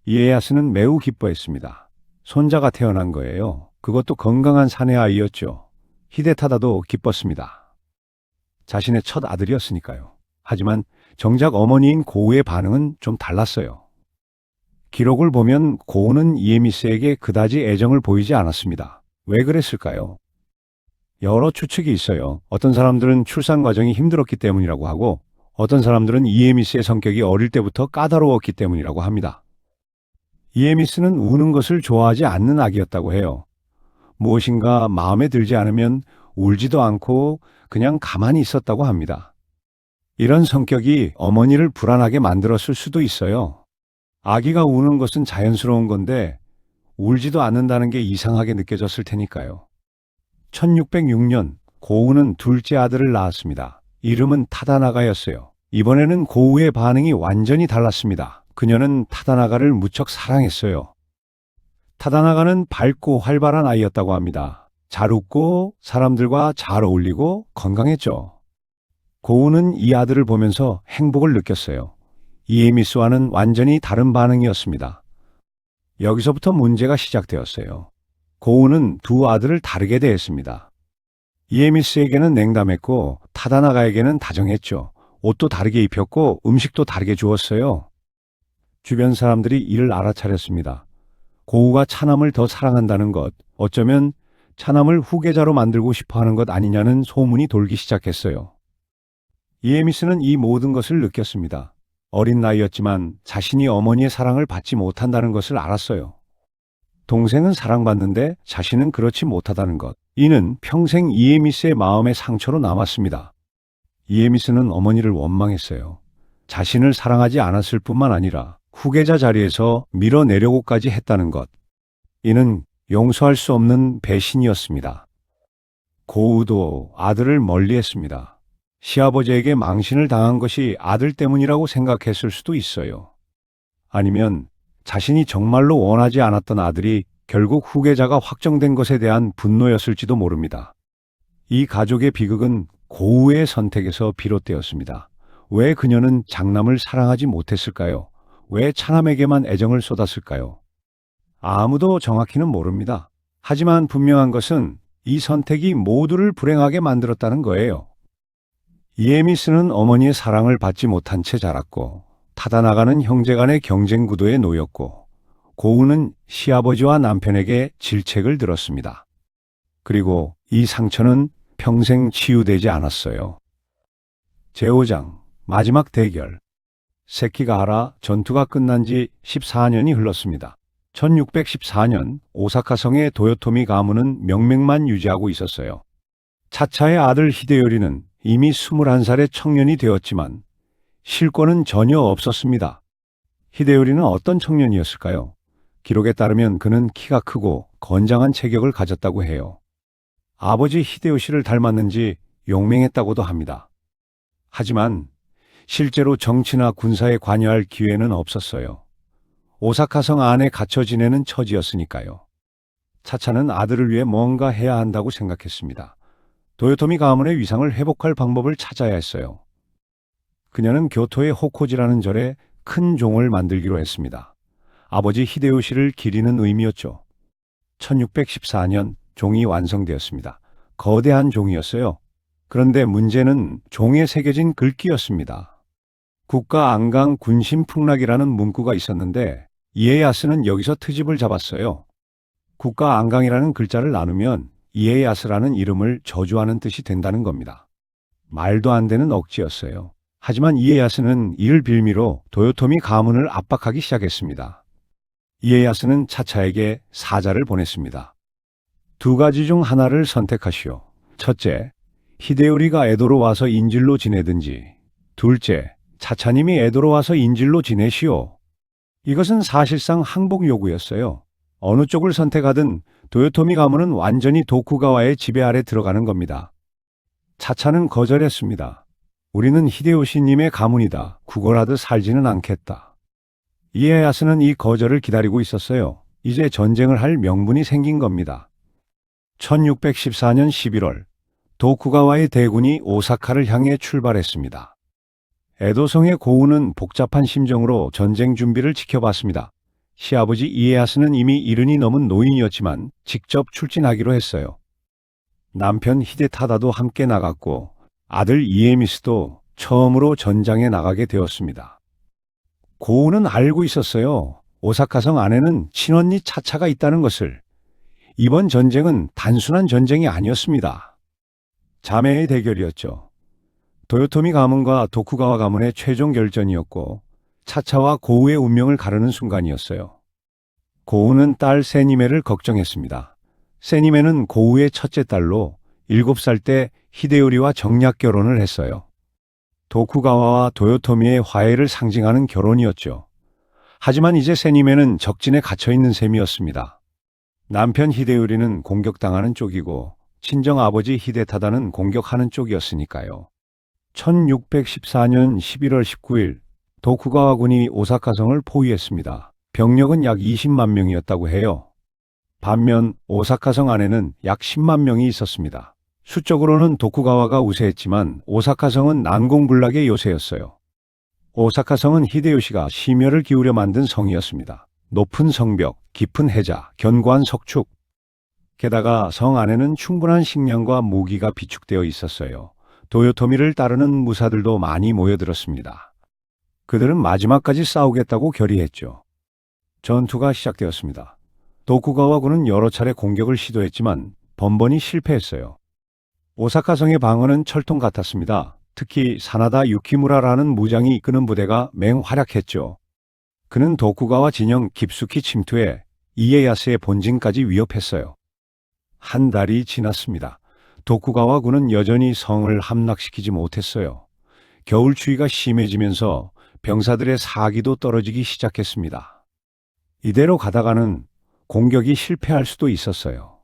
[SPEAKER 1] 이에야스는 매우 기뻐했습니다. 손자가 태어난 거예요. 그것도 건강한 사내 아이였죠. 히데타다도 기뻤습니다. 자신의 첫 아들이었으니까요. 하지만 정작 어머니인 고우의 반응은 좀 달랐어요. 기록을 보면 고우는 이에미스에게 그다지 애정을 보이지 않았습니다. 왜 그랬을까요? 여러 추측이 있어요. 어떤 사람들은 출산 과정이 힘들었기 때문이라고 하고 어떤 사람들은 이에미스의 성격이 어릴 때부터 까다로웠기 때문이라고 합니다. 이에미스는 우는 것을 좋아하지 않는 아기였다고 해요. 무엇인가 마음에 들지 않으면 울지도 않고 그냥 가만히 있었다고 합니다. 이런 성격이 어머니를 불안하게 만들었을 수도 있어요. 아기가 우는 것은 자연스러운 건데 울지도 않는다는 게 이상하게 느껴졌을 테니까요. 1606년 고우는 둘째 아들을 낳았습니다. 이름은 타다나가였어요. 이번에는 고우의 반응이 완전히 달랐습니다. 그녀는 타다나가를 무척 사랑했어요. 타다나가는 밝고 활발한 아이였다고 합니다. 잘 웃고 사람들과 잘 어울리고 건강했죠. 고우는 이 아들을 보면서 행복을 느꼈어요. 이에미스와는 완전히 다른 반응이었습니다. 여기서부터 문제가 시작되었어요. 고우는 두 아들을 다르게 대했습니다. 이에미스에게는 냉담했고 타다나가에게는 다정했죠. 옷도 다르게 입혔고 음식도 다르게 주었어요. 주변 사람들이 이를 알아차렸습니다. 고우가 차남을 더 사랑한다는 것, 어쩌면 차남을 후계자로 만들고 싶어 하는 것 아니냐는 소문이 돌기 시작했어요. 이에미스는 이 모든 것을 느꼈습니다. 어린 나이였지만 자신이 어머니의 사랑을 받지 못한다는 것을 알았어요. 동생은 사랑받는데 자신은 그렇지 못하다는 것. 이는 평생 이에미스의 마음의 상처로 남았습니다. 이에미스는 어머니를 원망했어요. 자신을 사랑하지 않았을 뿐만 아니라 후계자 자리에서 밀어내려고까지 했다는 것. 이는 용서할 수 없는 배신이었습니다. 고우도 아들을 멀리했습니다. 시아버지에게 망신을 당한 것이 아들 때문이라고 생각했을 수도 있어요. 아니면 자신이 정말로 원하지 않았던 아들이 결국 후계자가 확정된 것에 대한 분노였을지도 모릅니다. 이 가족의 비극은 고우의 선택에서 비롯되었습니다. 왜 그녀는 장남을 사랑하지 못했을까요? 왜 차남에게만 애정을 쏟았을까요? 아무도 정확히는 모릅니다. 하지만 분명한 것은 이 선택이 모두를 불행하게 만들었다는 거예요. 이에미스는 어머니의 사랑을 받지 못한 채 자랐고, 타다나가는 형제 간의 경쟁 구도에 놓였고, 고우는 시아버지와 남편에게 질책을 들었습니다. 그리고 이 상처는 평생 치유되지 않았어요. 제5장 마지막 대결. 세키가하라 전투가 끝난 지 14년이 흘렀습니다. 1614년 오사카성의 도요토미 가문은 명맥만 유지하고 있었어요. 차차의 아들 히데요리는 이미 21살의 청년이 되었지만 실권은 전혀 없었습니다. 히데요리는 어떤 청년이었을까요? 기록에 따르면 그는 키가 크고 건장한 체격을 가졌다고 해요. 아버지 히데요시를 닮았는지 용맹했다고도 합니다. 하지만 실제로 정치나 군사에 관여할 기회는 없었어요. 오사카성 안에 갇혀 지내는 처지였으니까요. 차차는 아들을 위해 뭔가 해야 한다고 생각했습니다. 도요토미 가문의 위상을 회복할 방법을 찾아야 했어요. 그녀는 교토의 호코지라는 절에 큰 종을 만들기로 했습니다. 아버지 히데요시를 기리는 의미였죠. 1614년 종이 완성되었습니다. 거대한 종이었어요. 그런데 문제는 종에 새겨진 글귀였습니다. 국가 안강 군심 풍락이라는 문구가 있었는데 이에야스는 여기서 트집을 잡았어요. 국가 안강이라는 글자를 나누면 이에야스라는 이름을 저주하는 뜻이 된다는 겁니다. 말도 안 되는 억지였어요. 하지만 이에야스는 이를 빌미로 도요토미 가문을 압박하기 시작했습니다. 이에야스는 차차에게 사자를 보냈습니다. 두 가지 중 하나를 선택하시오. 첫째, 히데요리가 에도로 와서 인질로 지내든지, 둘째, 차차님이 에도로 와서 인질로 지내시오. 이것은 사실상 항복 요구였어요. 어느 쪽을 선택하든 도요토미 가문은 완전히 도쿠가와의 지배 아래 들어가는 겁니다. 차차는 거절했습니다. 우리는 히데요시님의 가문이다. 구걸하듯 살지는 않겠다. 이에야스는 이 거절을 기다리고 있었어요. 이제 전쟁을 할 명분이 생긴 겁니다. 1614년 11월 도쿠가와의 대군이 오사카를 향해 출발했습니다. 에도성의 고우는 복잡한 심정으로 전쟁 준비를 지켜봤습니다. 시아버지 이에야스는 이미 70이 넘은 노인이었지만 직접 출진하기로 했어요. 남편 히데타다도 함께 나갔고 아들 이에미스도 처음으로 전장에 나가게 되었습니다. 고우는 알고 있었어요. 오사카성 안에는 친언니 차차가 있다는 것을. 이번 전쟁은 단순한 전쟁이 아니었습니다. 자매의 대결이었죠. 도요토미 가문과 도쿠가와 가문의 최종 결전이었고 차차와 고우의 운명을 가르는 순간이었어요. 고우는 딸 세니메를 걱정했습니다. 세니메는 고우의 첫째 딸로 7살 때 히데요리와 정략 결혼을 했어요. 도쿠가와와 도요토미의 화해를 상징하는 결혼이었죠. 하지만 이제 세니메는 적진에 갇혀있는 셈이었습니다. 남편 히데요리는 공격당하는 쪽이고 친정 아버지 히데타다는 공격하는 쪽이었으니까요. 1614년 11월 19일 도쿠가와군이 오사카성을 포위했습니다. 병력은 약 20만 명이었다고 해요. 반면 오사카성 안에는 약 10만 명이 있었습니다. 수적으로는 도쿠가와가 우세했지만 오사카성은 난공불락의 요새였어요. 오사카성은 히데요시가 심혈을 기울여 만든 성이었습니다. 높은 성벽, 깊은 해자, 견고한 석축. 게다가 성 안에는 충분한 식량과 무기가 비축되어 있었어요. 도요토미를 따르는 무사들도 많이 모여들었습니다. 그들은 마지막까지 싸우겠다고 결의했죠. 전투가 시작되었습니다. 도쿠가와군은 여러 차례 공격을 시도했지만 번번이 실패했어요. 오사카성의 방어는 철통 같았습니다. 특히 사나다 유키무라라는 무장이 이끄는 부대가 맹활약했죠. 그는 도쿠가와 진영 깊숙이 침투해 이에야스의 본진까지 위협했어요. 한 달이 지났습니다. 도쿠가와군은 여전히 성을 함락시키지 못했어요. 겨울 추위가 심해지면서 병사들의 사기도 떨어지기 시작했습니다. 이대로 가다가는 공격이 실패할 수도 있었어요.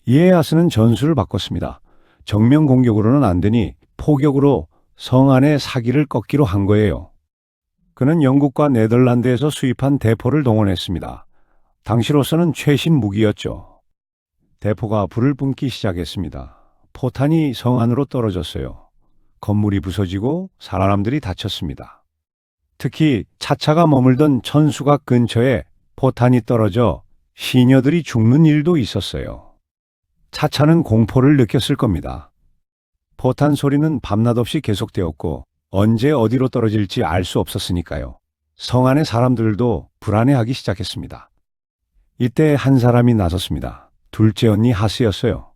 [SPEAKER 1] 이에야스는 전술을 바꿨습니다. 정면 공격으로는 안 되니 포격으로 성 안의 사기를 꺾기로 한 거예요. 그는 영국과 네덜란드에서 수입한 대포를 동원했습니다. 당시로서는 최신 무기였죠. 대포가 불을 뿜기 시작했습니다. 포탄이 성 안으로 떨어졌어요. 건물이 부서지고 사람들이 다쳤습니다. 특히 차차가 머물던 천수각 근처에 포탄이 떨어져 시녀들이 죽는 일도 있었어요. 차차는 공포를 느꼈을 겁니다. 포탄 소리는 밤낮 없이 계속되었고 언제 어디로 떨어질지 알 수 없었으니까요. 성 안의 사람들도 불안해하기 시작했습니다. 이때 한 사람이 나섰습니다. 둘째 언니 하스였어요.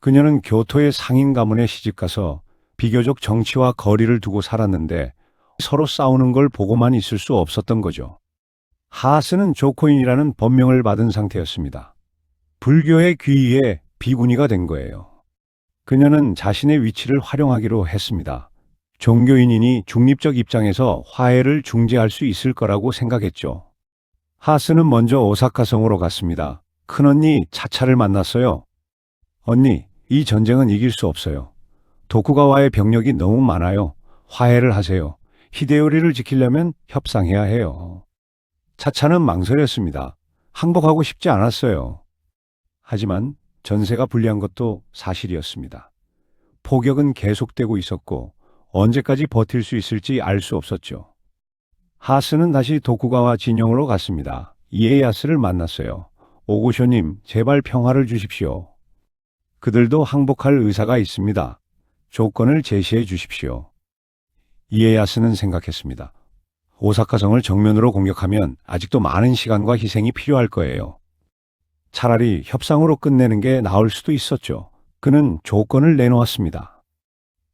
[SPEAKER 1] 그녀는 교토의 상인 가문에 시집가서 비교적 정치와 거리를 두고 살았는데 서로 싸우는 걸 보고만 있을 수 없었던 거죠. 하스는 조코인이라는 법명을 받은 상태였습니다. 불교의 귀의에 비구니가 된 거예요. 그녀는 자신의 위치를 활용하기로 했습니다. 종교인이니 중립적 입장에서 화해를 중재할 수 있을 거라고 생각했죠. 하스는 먼저 오사카성으로 갔습니다. 큰언니 차차를 만났어요. 언니, 이 전쟁은 이길 수 없어요. 도쿠가와의 병력이 너무 많아요. 화해를 하세요. 히데요리를 지키려면 협상해야 해요. 차차는 망설였습니다. 항복하고 싶지 않았어요. 하지만 전세가 불리한 것도 사실이었습니다. 포격은 계속되고 있었고 언제까지 버틸 수 있을지 알 수 없었죠. 하스는 다시 도쿠가와 진영으로 갔습니다. 이에야스를 만났어요. 오고쇼님, 제발 평화를 주십시오. 그들도 항복할 의사가 있습니다. 조건을 제시해 주십시오. 이에야스는 생각했습니다. 오사카성을 정면으로 공격하면 아직도 많은 시간과 희생이 필요할 거예요. 차라리 협상으로 끝내는 게 나을 수도 있었죠. 그는 조건을 내놓았습니다.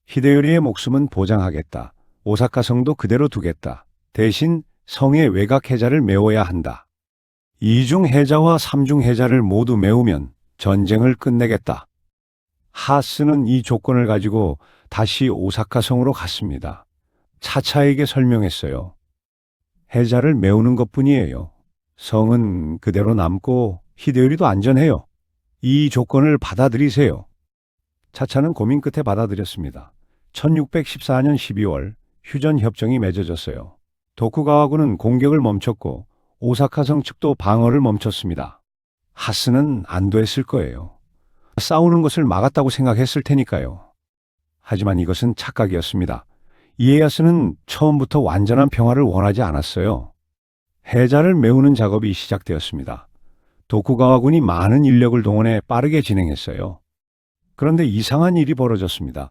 [SPEAKER 1] 히데요리의 목숨은 보장하겠다. 오사카성도 그대로 두겠다. 대신 성의 외곽 해자를 메워야 한다. 2중 해자와 3중 해자를 모두 메우면 전쟁을 끝내겠다. 하스는 이 조건을 가지고 다시 오사카성으로 갔습니다. 차차에게 설명했어요. 해자를 메우는 것뿐이에요. 성은 그대로 남고 히데요리도 안전해요. 이 조건을 받아들이세요. 차차는 고민 끝에 받아들였습니다. 1614년 12월 휴전 협정이 맺어졌어요. 도쿠가와군은 공격을 멈췄고 오사카성 측도 방어를 멈췄습니다. 하스는 안도했을 거예요. 싸우는 것을 막았다고 생각했을 테니까요. 하지만 이것은 착각이었습니다. 이에야스는 처음부터 완전한 평화를 원하지 않았어요. 해자를 메우는 작업이 시작되었습니다. 도쿠가와군이 많은 인력을 동원해 빠르게 진행했어요. 그런데 이상한 일이 벌어졌습니다.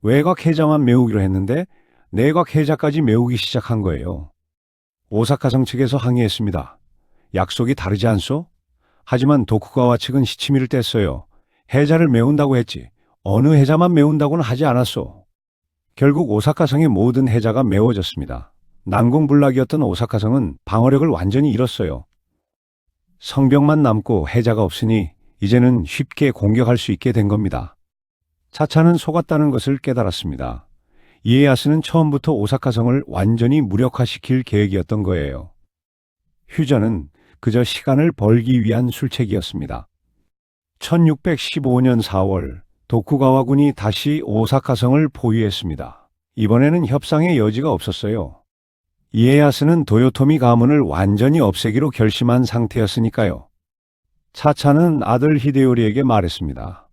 [SPEAKER 1] 외곽 해자만 메우기로 했는데 내곽 해자까지 메우기 시작한 거예요. 오사카성 측에서 항의했습니다. 약속이 다르지 않소? 하지만 도쿠가와 측은 시치미를 뗐어요. 해자를 메운다고 했지 어느 해자만 메운다고는 하지 않았소. 결국 오사카성의 모든 해자가 메워졌습니다. 난공불락이었던 오사카성은 방어력을 완전히 잃었어요. 성벽만 남고 해자가 없으니 이제는 쉽게 공격할 수 있게 된 겁니다. 차차는 속았다는 것을 깨달았습니다. 이에야스는 처음부터 오사카성을 완전히 무력화시킬 계획이었던 거예요. 휴전은 그저 시간을 벌기 위한 술책이었습니다. 1615년 4월 도쿠가와군이 다시 오사카성을 포위했습니다. 이번에는 협상의 여지가 없었어요. 이에야스는 도요토미 가문을 완전히 없애기로 결심한 상태였으니까요. 차차는 아들 히데요리에게 말했습니다.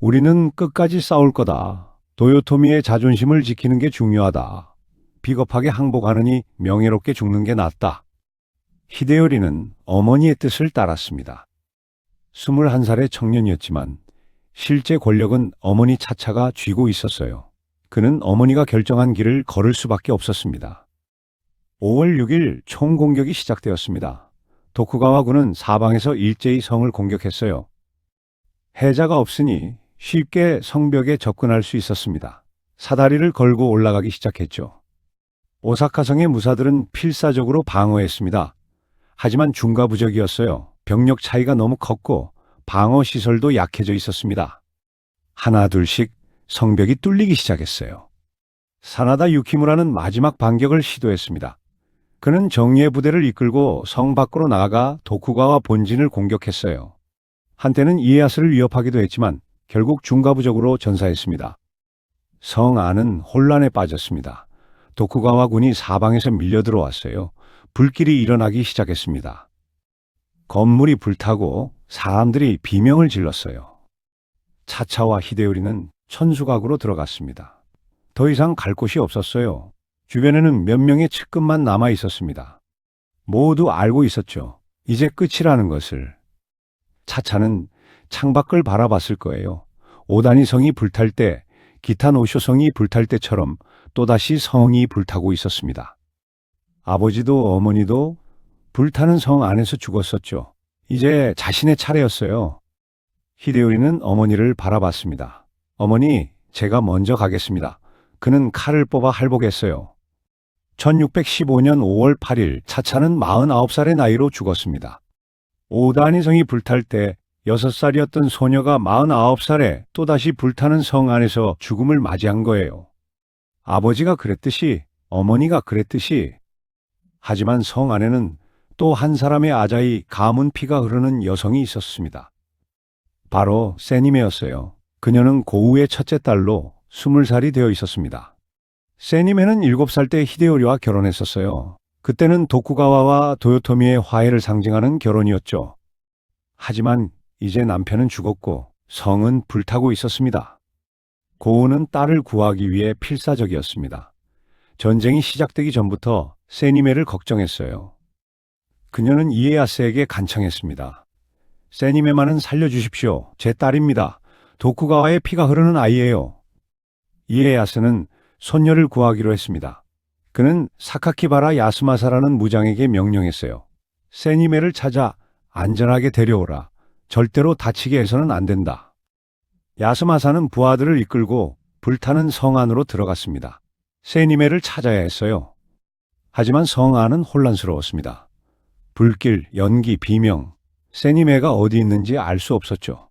[SPEAKER 1] 우리는 끝까지 싸울 거다. 도요토미의 자존심을 지키는 게 중요하다. 비겁하게 항복하느니 명예롭게 죽는 게 낫다. 히데요리는 어머니의 뜻을 따랐습니다. 21살의 청년이었지만 실제 권력은 어머니 차차가 쥐고 있었어요. 그는 어머니가 결정한 길을 걸을 수밖에 없었습니다. 5월 6일 총공격이 시작되었습니다. 도쿠가와군은 사방에서 일제히 성을 공격했어요. 해자가 없으니 쉽게 성벽에 접근할 수 있었습니다. 사다리를 걸고 올라가기 시작했죠. 오사카성의 무사들은 필사적으로 방어했습니다. 하지만 중과부적이었어요. 병력 차이가 너무 컸고 방어 시설도 약해져 있었습니다. 하나 둘씩 성벽이 뚫리기 시작했어요. 사나다 유키무라는 마지막 반격을 시도했습니다. 그는 정예의 부대를 이끌고 성 밖으로 나아가 도쿠가와 본진을 공격했어요. 한때는 이에야스를 위협하기도 했지만 결국 중가부적으로 전사했습니다. 성 안은 혼란에 빠졌습니다. 도쿠가와 군이 사방에서 밀려 들어왔어요. 불길이 일어나기 시작했습니다. 건물이 불타고 사람들이 비명을 질렀어요. 차차와 히데요리는 천수각으로 들어갔습니다. 더 이상 갈 곳이 없었어요. 주변에는 몇 명의 측근만 남아 있었습니다. 모두 알고 있었죠. 이제 끝이라는 것을. 차차는 창밖을 바라봤을 거예요. 오다니 성이 불탈 때, 기타 노쇼 성이 불탈 때처럼 또다시 성이 불타고 있었습니다. 아버지도 어머니도 불타는 성 안에서 죽었었죠. 이제 자신의 차례였어요. 히데요리는 어머니를 바라봤습니다. 어머니, 제가 먼저 가겠습니다. 그는 칼을 뽑아 할복했어요. 1615년 5월 8일 차차는 49살의 나이로 죽었습니다. 오다니 성이 불탈 때 6살이었던 소녀가 49살에 또다시 불타는 성 안에서 죽음을 맞이한 거예요. 아버지가 그랬듯이, 어머니가 그랬듯이. 하지만 성 안에는 또 한 사람의 아자이 가문 피가 흐르는 여성이 있었습니다. 바로 세니메였어요. 그녀는 고우의 첫째 딸로 20살이 되어 있었습니다. 세니메는 7살 때 히데요리와 결혼했었어요. 그때는 도쿠가와와 도요토미의 화해를 상징하는 결혼이었죠. 하지만 이제 남편은 죽었고 성은 불타고 있었습니다. 고우는 딸을 구하기 위해 필사적이었습니다. 전쟁이 시작되기 전부터 세니메를 걱정했어요. 그녀는 이에야스에게 간청했습니다. 세니메만은 살려주십시오. 제 딸입니다. 도쿠가와의 피가 흐르는 아이예요. 이에야스는 손녀를 구하기로 했습니다. 그는 사카키바라 야스마사라는 무장에게 명령했어요. 세니메를 찾아 안전하게 데려오라. 절대로 다치게 해서는 안 된다. 야스마사는 부하들을 이끌고 불타는 성 안으로 들어갔습니다. 세니메를 찾아야 했어요. 하지만 성 안은 혼란스러웠습니다. 불길, 연기, 비명, 세니메가 어디 있는지 알 수 없었죠.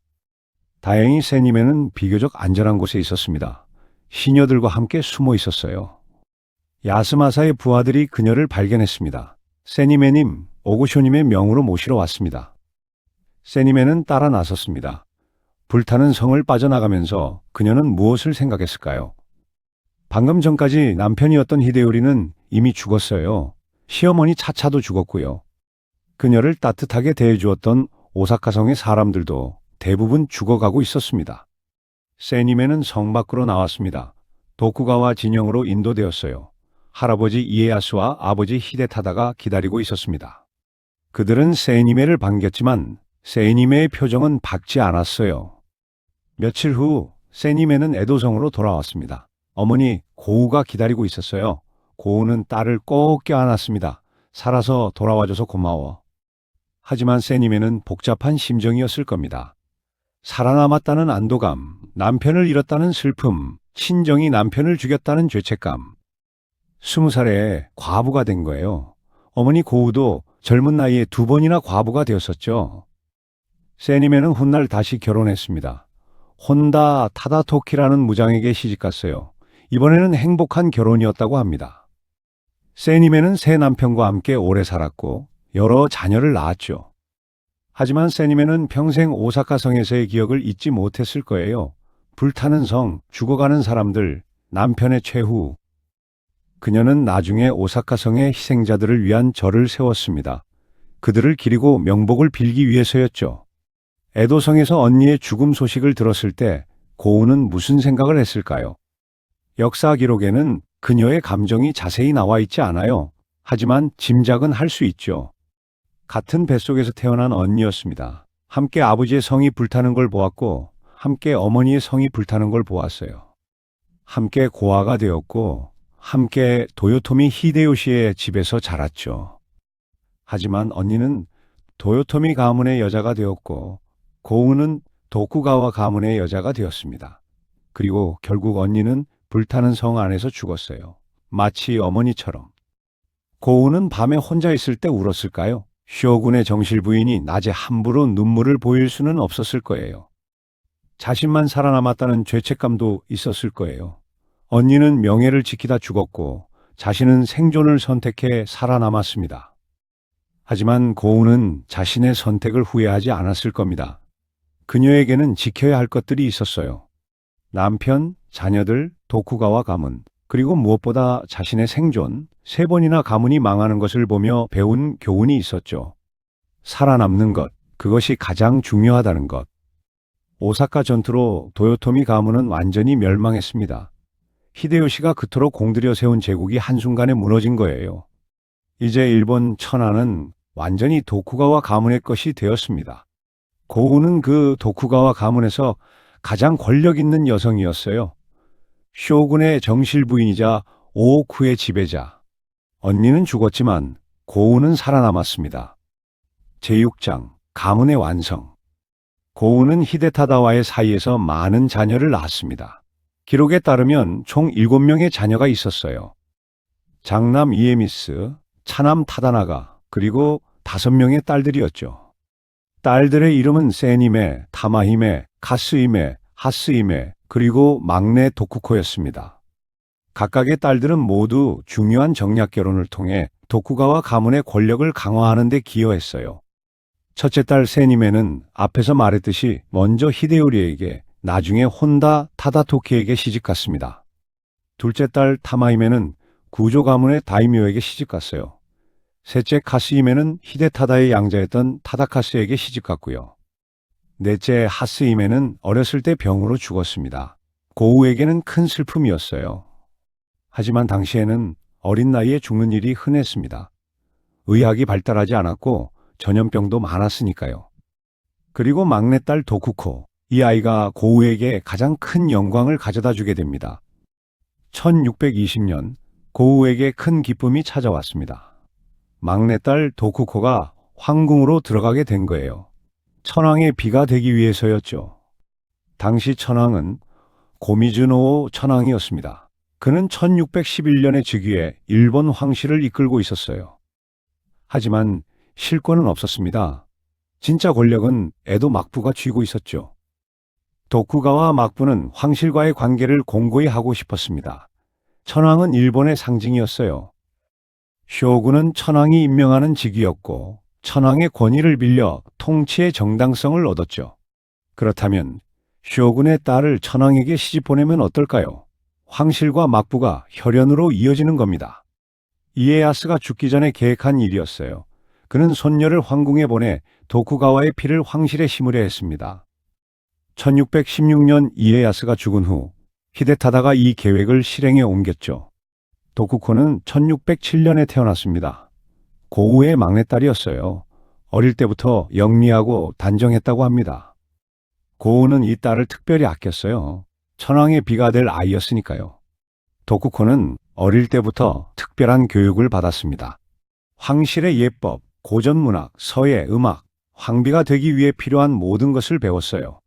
[SPEAKER 1] 다행히 세니메는 비교적 안전한 곳에 있었습니다. 시녀들과 함께 숨어 있었어요. 야스마사의 부하들이 그녀를 발견했습니다. 세니메님, 오구쇼님의 명으로 모시러 왔습니다. 세니메는 따라 나섰습니다. 불타는 성을 빠져나가면서 그녀는 무엇을 생각했을까요? 방금 전까지 남편이었던 히데요리는 이미 죽었어요. 시어머니 차차도 죽었고요. 그녀를 따뜻하게 대해주었던 오사카성의 사람들도 대부분 죽어가고 있었습니다. 세니메는 성 밖으로 나왔습니다. 도쿠가와 진영으로 인도되었어요. 할아버지 이에야스와 아버지 히데타다가 기다리고 있었습니다. 그들은 세니메를 반겼지만 세니메의 표정은 밝지 않았어요. 며칠 후 세니메는 에도성으로 돌아왔습니다. 어머니, 고우가 기다리고 있었어요. 고우는 딸을 꼭 껴안았습니다. 살아서 돌아와줘서 고마워. 하지만 세니메는 복잡한 심정이었을 겁니다. 살아남았다는 안도감, 남편을 잃었다는 슬픔, 친정이 남편을 죽였다는 죄책감. 20살에 과부가 된 거예요. 어머니 고우도 젊은 나이에 2번이나 과부가 되었었죠. 세니메는 훗날 다시 결혼했습니다. 혼다 타다토키라는 무장에게 시집갔어요. 이번에는 행복한 결혼이었다고 합니다. 세니메는 새 남편과 함께 오래 살았고 여러 자녀를 낳았죠. 하지만 세니메는 평생 오사카 성에서의 기억을 잊지 못했을 거예요. 불타는 성, 죽어가는 사람들, 남편의 최후. 그녀는 나중에 오사카 성의 희생자들을 위한 절을 세웠습니다. 그들을 기리고 명복을 빌기 위해서였죠. 에도성에서 언니의 죽음 소식을 들었을 때 고우는 무슨 생각을 했을까요? 역사 기록에는 그녀의 감정이 자세히 나와 있지 않아요. 하지만 짐작은 할 수 있죠. 같은 뱃속에서 태어난 언니였습니다. 함께 아버지의 성이 불타는 걸 보았고 함께 어머니의 성이 불타는 걸 보았어요. 함께 고아가 되었고 함께 도요토미 히데요시의 집에서 자랐죠. 하지만 언니는 도요토미 가문의 여자가 되었고 고우는 도쿠가와 가문의 여자가 되었습니다. 그리고 결국 언니는 불타는 성 안에서 죽었어요. 마치 어머니처럼. 고우는 밤에 혼자 있을 때 울었을까요? 쇼군의 정실 부인이 낮에 함부로 눈물을 보일 수는 없었을 거예요. 자신만 살아남았다는 죄책감도 있었을 거예요. 언니는 명예를 지키다 죽었고 자신은 생존을 선택해 살아남았습니다. 하지만 고우는 자신의 선택을 후회하지 않았을 겁니다. 그녀에게는 지켜야 할 것들이 있었어요. 남편, 자녀들, 도쿠가와 가문, 그리고 무엇보다 자신의 생존, 3번이나 가문이 망하는 것을 보며 배운 교훈이 있었죠. 살아남는 것, 그것이 가장 중요하다는 것. 오사카 전투로 도요토미 가문은 완전히 멸망했습니다. 히데요시가 그토록 공들여 세운 제국이 한순간에 무너진 거예요. 이제 일본 천하는 완전히 도쿠가와 가문의 것이 되었습니다. 고우는 그 도쿠가와 가문에서 가장 권력 있는 여성이었어요. 쇼군의 정실 부인이자 오오쿠의 지배자. 언니는 죽었지만 고우는 살아남았습니다. 제6장 가문의 완성. 고우는 히데타다와의 사이에서 많은 자녀를 낳았습니다. 기록에 따르면 총 7명의 자녀가 있었어요. 장남 이에미스, 차남 타다나가, 그리고 5명의 딸들이었죠. 딸들의 이름은 세니메, 타마히메, 카스히메, 하스히메, 그리고 막내 도쿠코였습니다. 각각의 딸들은 모두 중요한 정략 결혼을 통해 도쿠가와 가문의 권력을 강화하는 데 기여했어요. 첫째 딸 세니메는 앞에서 말했듯이 먼저 히데요리에게, 나중에 혼다 타다토키에게 시집갔습니다. 둘째 딸 타마히메는 구조 가문의 다이묘에게 시집갔어요. 셋째 카스히메는 히데타다의 양자였던 타다카스에게 시집갔고요. 넷째 하스히메는 어렸을 때 병으로 죽었습니다. 고우에게는 큰 슬픔이었어요. 하지만 당시에는 어린 나이에 죽는 일이 흔했습니다. 의학이 발달하지 않았고 전염병도 많았으니까요. 그리고 막내딸 도쿠코, 이 아이가 고우에게 가장 큰 영광을 가져다 주게 됩니다. 1620년 고우에게 큰 기쁨이 찾아왔습니다. 막내딸 도쿠코가 황궁으로 들어가게 된 거예요. 천황의 비가 되기 위해서였죠. 당시 천황은 고미즈노오 천황이었습니다. 그는 1611년에 즉위해 일본 황실을 이끌고 있었어요. 하지만 실권은 없었습니다. 진짜 권력은 에도 막부가 쥐고 있었죠. 도쿠가와 막부는 황실과의 관계를 공고히 하고 싶었습니다. 천황은 일본의 상징이었어요. 쇼군은 천황이 임명하는 직위였고 천황의 권위를 빌려 통치의 정당성을 얻었죠. 그렇다면 쇼군의 딸을 천황에게 시집 보내면 어떨까요? 황실과 막부가 혈연으로 이어지는 겁니다. 이에야스가 죽기 전에 계획한 일이었어요. 그는 손녀를 황궁에 보내 도쿠가와의 피를 황실에 심으려 했습니다. 1616년 이에야스가 죽은 후 히데타다가 이 계획을 실행에 옮겼죠. 도쿠코는 1607년에 태어났습니다. 고우의 막내딸이었어요. 어릴 때부터 영리하고 단정했다고 합니다. 고우는 이 딸을 특별히 아꼈어요. 천황의 비가 될 아이였으니까요. 도쿠코는 어릴 때부터 특별한 교육을 받았습니다. 황실의 예법, 고전문학, 서예, 음악, 황비가 되기 위해 필요한 모든 것을 배웠어요.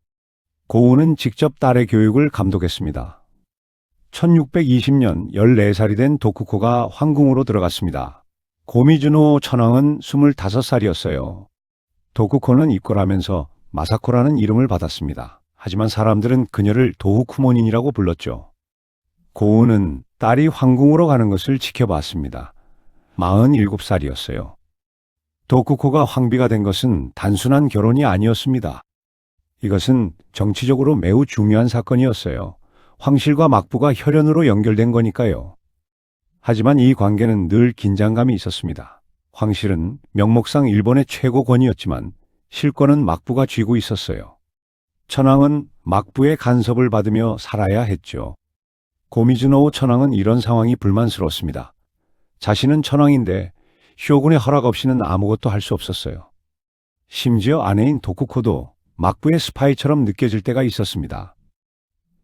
[SPEAKER 1] 고우는 직접 딸의 교육을 감독했습니다. 1620년 14살이 된 도쿠코가 황궁으로 들어갔습니다. 고미즈노 천황은 25살이었어요. 도쿠코는 입궐하면서 마사코라는 이름을 받았습니다. 하지만 사람들은 그녀를 도후쿠몬인이라고 불렀죠. 고우는 딸이 황궁으로 가는 것을 지켜봤습니다. 47살이었어요. 도쿠코가 황비가 된 것은 단순한 결혼이 아니었습니다. 이것은 정치적으로 매우 중요한 사건이었어요. 황실과 막부가 혈연으로 연결된 거니까요. 하지만 이 관계는 늘 긴장감이 있었습니다. 황실은 명목상 일본의 최고 권위였지만 실권은 막부가 쥐고 있었어요. 천황은 막부의 간섭을 받으며 살아야 했죠. 고미즈노오 천황은 이런 상황이 불만스러웠습니다. 자신은 천황인데 쇼군의 허락 없이는 아무것도 할 수 없었어요. 심지어 아내인 도쿠코도 막부의 스파이처럼 느껴질 때가 있었습니다.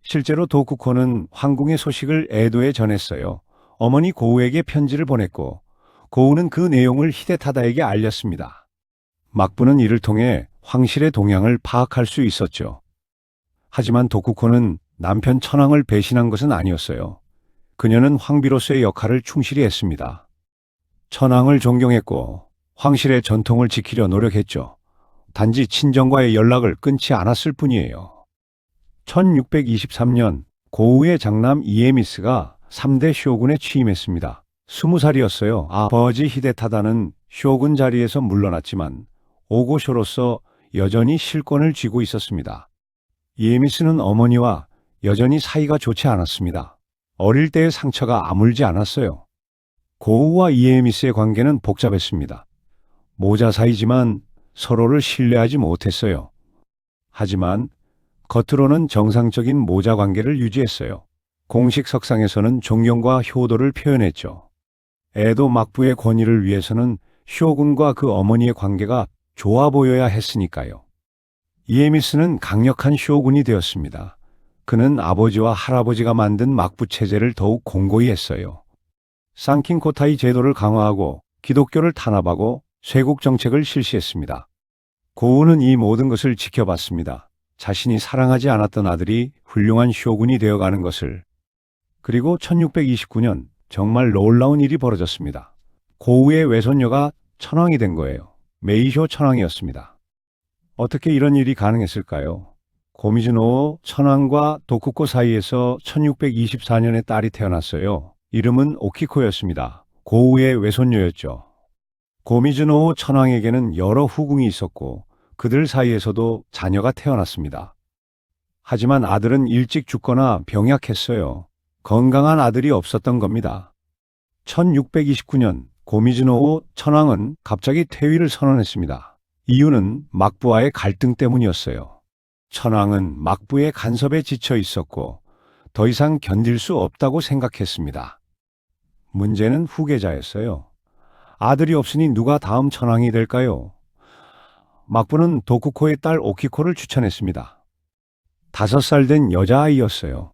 [SPEAKER 1] 실제로 도쿠코는 황궁의 소식을 에도에 전했어요. 어머니 고우에게 편지를 보냈고 고우는 그 내용을 히데타다에게 알렸습니다. 막부는 이를 통해 황실의 동향을 파악할 수 있었죠. 하지만 도쿠코는 남편 천황을 배신한 것은 아니었어요. 그녀는 황비로서의 역할을 충실히 했습니다. 천황을 존경했고 황실의 전통을 지키려 노력했죠. 단지 친정과의 연락을 끊지 않았을 뿐이에요. 1623년 고우의 장남 이에미스가 3대 쇼군에 취임했습니다. 20살이었어요. 아버지 히데타다는 쇼군 자리에서 물러났지만 오고쇼로서 여전히 실권을 쥐고 있었습니다. 이에미스는 어머니와 여전히 사이가 좋지 않았습니다. 어릴 때의 상처가 아물지 않았어요. 고우와 이에미스의 관계는 복잡했습니다. 모자 사이지만 서로를 신뢰하지 못했어요. 하지만 겉으로는 정상적인 모자 관계를 유지했어요. 공식 석상에서는 존경과 효도를 표현했죠. 에도 막부의 권위를 위해서는 쇼군과 그 어머니의 관계가 좋아 보여야 했으니까요. 이에미스는 강력한 쇼군이 되었습니다. 그는 아버지와 할아버지가 만든 막부 체제를 더욱 공고히 했어요. 상킨코타이 제도를 강화하고 기독교를 탄압하고 쇄국 정책을 실시했습니다. 고우는 이 모든 것을 지켜봤습니다. 자신이 사랑하지 않았던 아들이 훌륭한 쇼군이 되어가는 것을. 그리고 1629년 정말 놀라운 일이 벌어졌습니다. 고우의 외손녀가 천황이 된 거예요. 메이쇼 천황이었습니다. 어떻게 이런 일이 가능했을까요? 고미즈노 천황과 도쿠코 사이에서 1624년에 딸이 태어났어요. 이름은 오키코였습니다. 고우의 외손녀였죠. 고미즈노 천황에게는 여러 후궁이 있었고 그들 사이에서도 자녀가 태어났습니다. 하지만 아들은 일찍 죽거나 병약했어요. 건강한 아들이 없었던 겁니다. 1629년 고미즈노 천황은 갑자기 퇴위를 선언했습니다. 이유는 막부와의 갈등 때문이었어요. 천황은 막부의 간섭에 지쳐 있었고 더 이상 견딜 수 없다고 생각했습니다. 문제는 후계자였어요. 아들이 없으니 누가 다음 천황이 될까요? 막부는 도쿠코의 딸 오키코를 추천했습니다. 5살 된 여자아이였어요.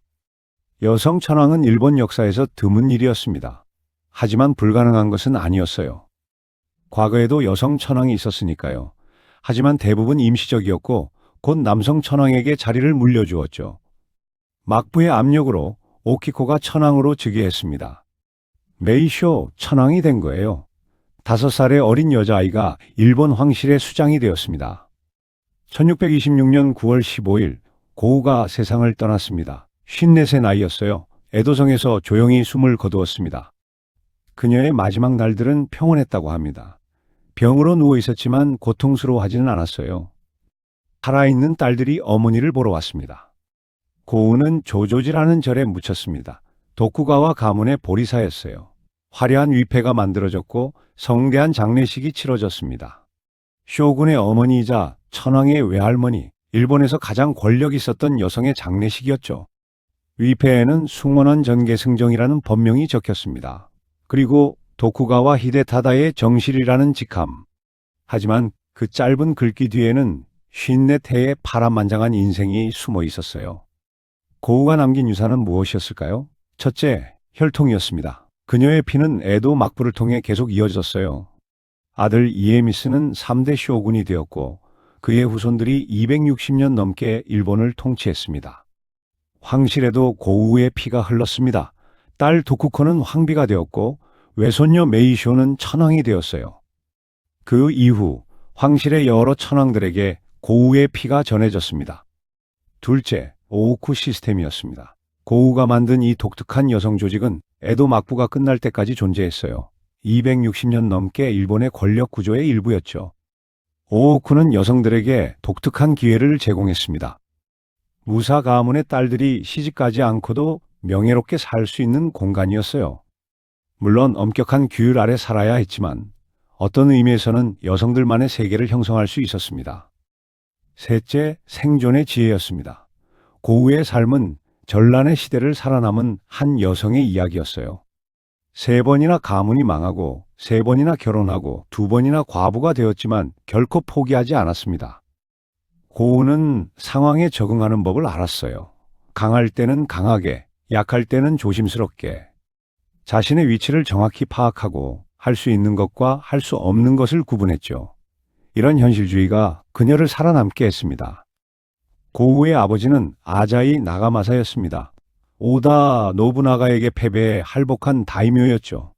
[SPEAKER 1] 여성 천황은 일본 역사에서 드문 일이었습니다. 하지만 불가능한 것은 아니었어요. 과거에도 여성 천황이 있었으니까요. 하지만 대부분 임시적이었고 곧 남성 천황에게 자리를 물려주었죠. 막부의 압력으로 오키코가 천황으로 즉위했습니다. 메이쇼 천황이 된 거예요. 5살의 어린 여자아이가 일본 황실의 수장이 되었습니다. 1626년 9월 15일 고우가 세상을 떠났습니다. 54세 나이였어요. 에도성에서 조용히 숨을 거두었습니다. 그녀의 마지막 날들은 평온했다고 합니다. 병으로 누워 있었지만 고통스러워하지는 않았어요. 살아있는 딸들이 어머니를 보러 왔습니다. 고우는 조조지라는 절에 묻혔습니다. 도쿠가와 가문의 보리사였어요. 화려한 위패가 만들어졌고 성대한 장례식이 치러졌습니다. 쇼군의 어머니이자 천황의 외할머니, 일본에서 가장 권력 있었던 여성의 장례식이었죠. 위패에는 숭원원 전계승정이라는 법명이 적혔습니다. 그리고 도쿠가와 히데타다의 정실이라는 직함. 하지만 그 짧은 글귀 뒤에는 54해의 파란만장한 인생이 숨어 있었어요. 고우가 남긴 유산은 무엇이었을까요? 첫째, 혈통이었습니다. 그녀의 피는 에도 막부를 통해 계속 이어졌어요. 아들 이에미스는 3대 쇼군이 되었고 그의 후손들이 260년 넘게 일본을 통치했습니다. 황실에도 고우의 피가 흘렀습니다. 딸 도쿠코는 황비가 되었고 외손녀 메이쇼는 천황이 되었어요. 그 이후 황실의 여러 천황들에게 고우의 피가 전해졌습니다. 둘째, 오우쿠 시스템이었습니다. 고우가 만든 이 독특한 여성 조직은 에도 막부가 끝날 때까지 존재했어요. 260년 넘게 일본의 권력 구조의 일부였죠. 오우쿠는 여성들에게 독특한 기회를 제공했습니다. 무사 가문의 딸들이 시집가지 않고도 명예롭게 살 수 있는 공간이었어요. 물론 엄격한 규율 아래 살아야 했지만 어떤 의미에서는 여성들만의 세계를 형성할 수 있었습니다. 셋째, 생존의 지혜였습니다. 고우의 삶은 전란의 시대를 살아남은 한 여성의 이야기였어요. 3번이나 가문이 망하고 3번이나 결혼하고 2번이나 과부가 되었지만 결코 포기하지 않았습니다. 고우는 상황에 적응하는 법을 알았어요. 강할 때는 강하게, 약할 때는 조심스럽게. 자신의 위치를 정확히 파악하고 할 수 있는 것과 할 수 없는 것을 구분했죠. 이런 현실주의가 그녀를 살아남게 했습니다. 고우의 아버지는 아자이 나가마사였습니다. 오다 노부나가에게 패배해 할복한 다이묘였죠.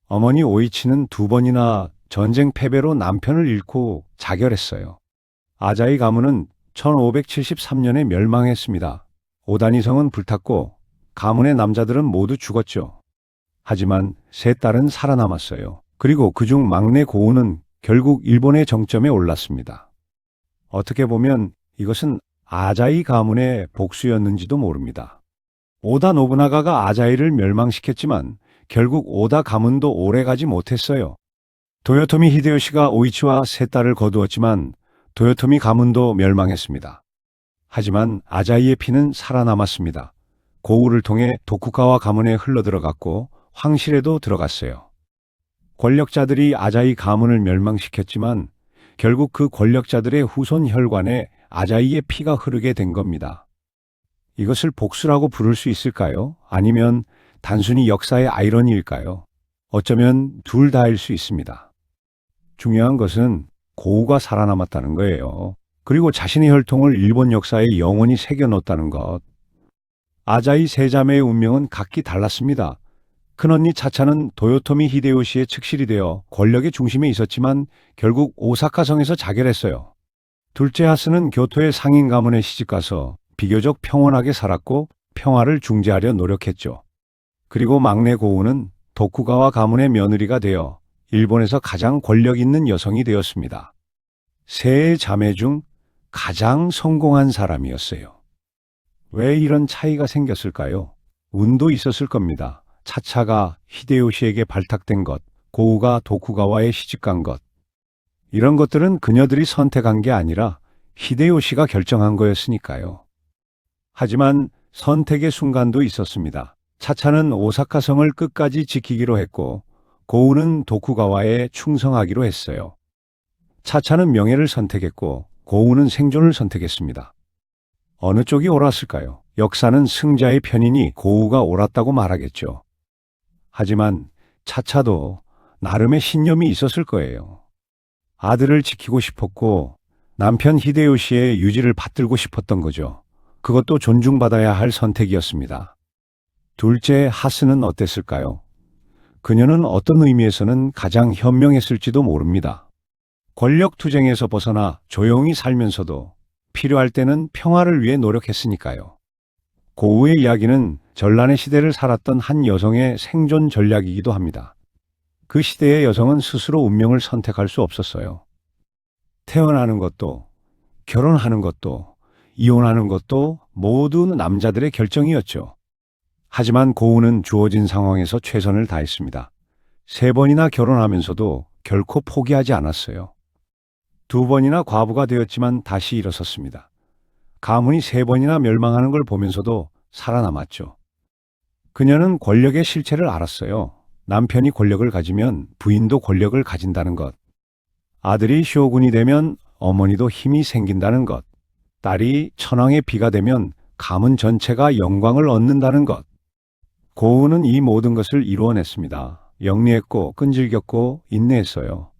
[SPEAKER 1] 어머니 오이치는 2번이나 전쟁 패배로 남편을 잃고 자결했어요. 아자이 가문은 1573년에 멸망했습니다. 오다니성은 불탔고 가문의 남자들은 모두 죽었죠. 하지만 세 딸은 살아남았어요. 그리고 그중 막내 고우는 결국 일본의 정점에 올랐습니다. 어떻게 보면 이것은 아자이 가문의 복수였는지도 모릅니다. 오다 노부나가가 아자이를 멸망시켰지만 결국 오다 가문도 오래가지 못했어요. 도요토미 히데요시가 오이치와 세 딸을 거두었지만 도요토미 가문도 멸망했습니다. 하지만 아자이의 피는 살아남았습니다. 고우를 통해 도쿠가와 가문에 흘러들어갔고 황실에도 들어갔어요. 권력자들이 아자이 가문을 멸망시켰지만 결국 그 권력자들의 후손 혈관에 아자이의 피가 흐르게 된 겁니다. 이것을 복수라고 부를 수 있을까요? 아니면 단순히 역사의 아이러니일까요? 어쩌면 둘 다일 수 있습니다. 중요한 것은 고우가 살아남았다는 거예요. 그리고 자신의 혈통을 일본 역사에 영원히 새겨넣었다는 것. 아자이 세 자매의 운명은 각기 달랐습니다. 큰언니 차차는 도요토미 히데요시의 측실이 되어 권력의 중심에 있었지만 결국 오사카성에서 자결했어요. 둘째 하스는 교토의 상인 가문에 시집가서 비교적 평온하게 살았고 평화를 중재하려 노력했죠. 그리고 막내 고우는 도쿠가와 가문의 며느리가 되어 일본에서 가장 권력 있는 여성이 되었습니다. 세 자매 중 가장 성공한 사람이었어요. 왜 이런 차이가 생겼을까요? 운도 있었을 겁니다. 차차가 히데요시에게 발탁된 것, 고우가 도쿠가와의 시집간 것. 이런 것들은 그녀들이 선택한 게 아니라 히데요시가 결정한 거였으니까요. 하지만 선택의 순간도 있었습니다. 차차는 오사카성을 끝까지 지키기로 했고 고우는 도쿠가와에 충성하기로 했어요. 차차는 명예를 선택했고 고우는 생존을 선택했습니다. 어느 쪽이 옳았을까요? 역사는 승자의 편이니 고우가 옳았다고 말하겠죠. 하지만 차차도 나름의 신념이 있었을 거예요. 아들을 지키고 싶었고 남편 히데요시의 유지를 받들고 싶었던 거죠. 그것도 존중받아야 할 선택이었습니다. 둘째 하스는 어땠을까요? 그녀는 어떤 의미에서는 가장 현명했을지도 모릅니다. 권력 투쟁에서 벗어나 조용히 살면서도 필요할 때는 평화를 위해 노력했으니까요. 고우의 이야기는 전란의 시대를 살았던 한 여성의 생존 전략이기도 합니다. 그 시대의 여성은 스스로 운명을 선택할 수 없었어요. 태어나는 것도, 결혼하는 것도, 이혼하는 것도 모두 남자들의 결정이었죠. 하지만 고우는 주어진 상황에서 최선을 다했습니다. 3번이나 결혼하면서도 결코 포기하지 않았어요. 2번이나 과부가 되었지만 다시 일어섰습니다. 가문이 3번이나 멸망하는 걸 보면서도 살아남았죠. 그녀는 권력의 실체를 알았어요. 남편이 권력을 가지면 부인도 권력을 가진다는 것. 아들이 쇼군이 되면 어머니도 힘이 생긴다는 것. 딸이 천황의 비가 되면 가문 전체가 영광을 얻는다는 것. 고우는 이 모든 것을 이루어냈습니다. 영리했고 끈질겼고 인내했어요.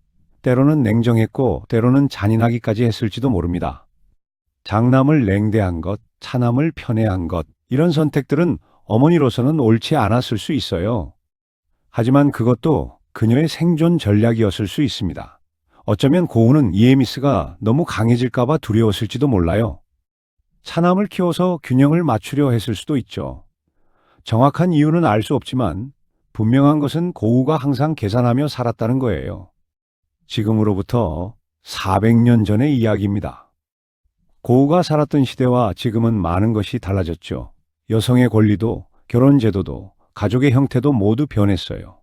[SPEAKER 1] 때로는 냉정했고 때로는 잔인하기까지 했을지도 모릅니다. 장남을 냉대한 것, 차남을 편애한 것, 이런 선택들은 어머니로서는 옳지 않았을 수 있어요. 하지만 그것도 그녀의 생존 전략이었을 수 있습니다. 어쩌면 고우는 이에미스가 너무 강해질까봐 두려웠을지도 몰라요. 차남을 키워서 균형을 맞추려 했을 수도 있죠. 정확한 이유는 알 수 없지만 분명한 것은 고우가 항상 계산하며 살았다는 거예요. 지금으로부터 400년 전의 이야기입니다. 고우가 살았던 시대와 지금은 많은 것이 달라졌죠. 여성의 권리도, 결혼제도도, 가족의 형태도 모두 변했어요.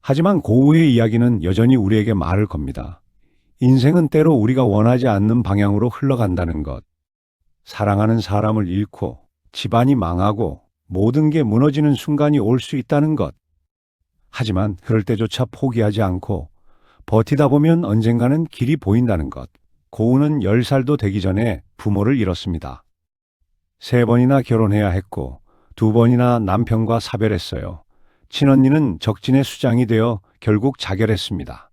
[SPEAKER 1] 하지만 고우의 이야기는 여전히 우리에게 말을 겁니다. 인생은 때로 우리가 원하지 않는 방향으로 흘러간다는 것. 사랑하는 사람을 잃고, 집안이 망하고, 모든 게 무너지는 순간이 올 수 있다는 것. 하지만 그럴 때조차 포기하지 않고 버티다 보면 언젠가는 길이 보인다는 것. 고우는 10살도 되기 전에 부모를 잃었습니다. 3번이나 결혼해야 했고 2번이나 남편과 사별했어요. 친언니는 적진의 수장이 되어 결국 자결했습니다.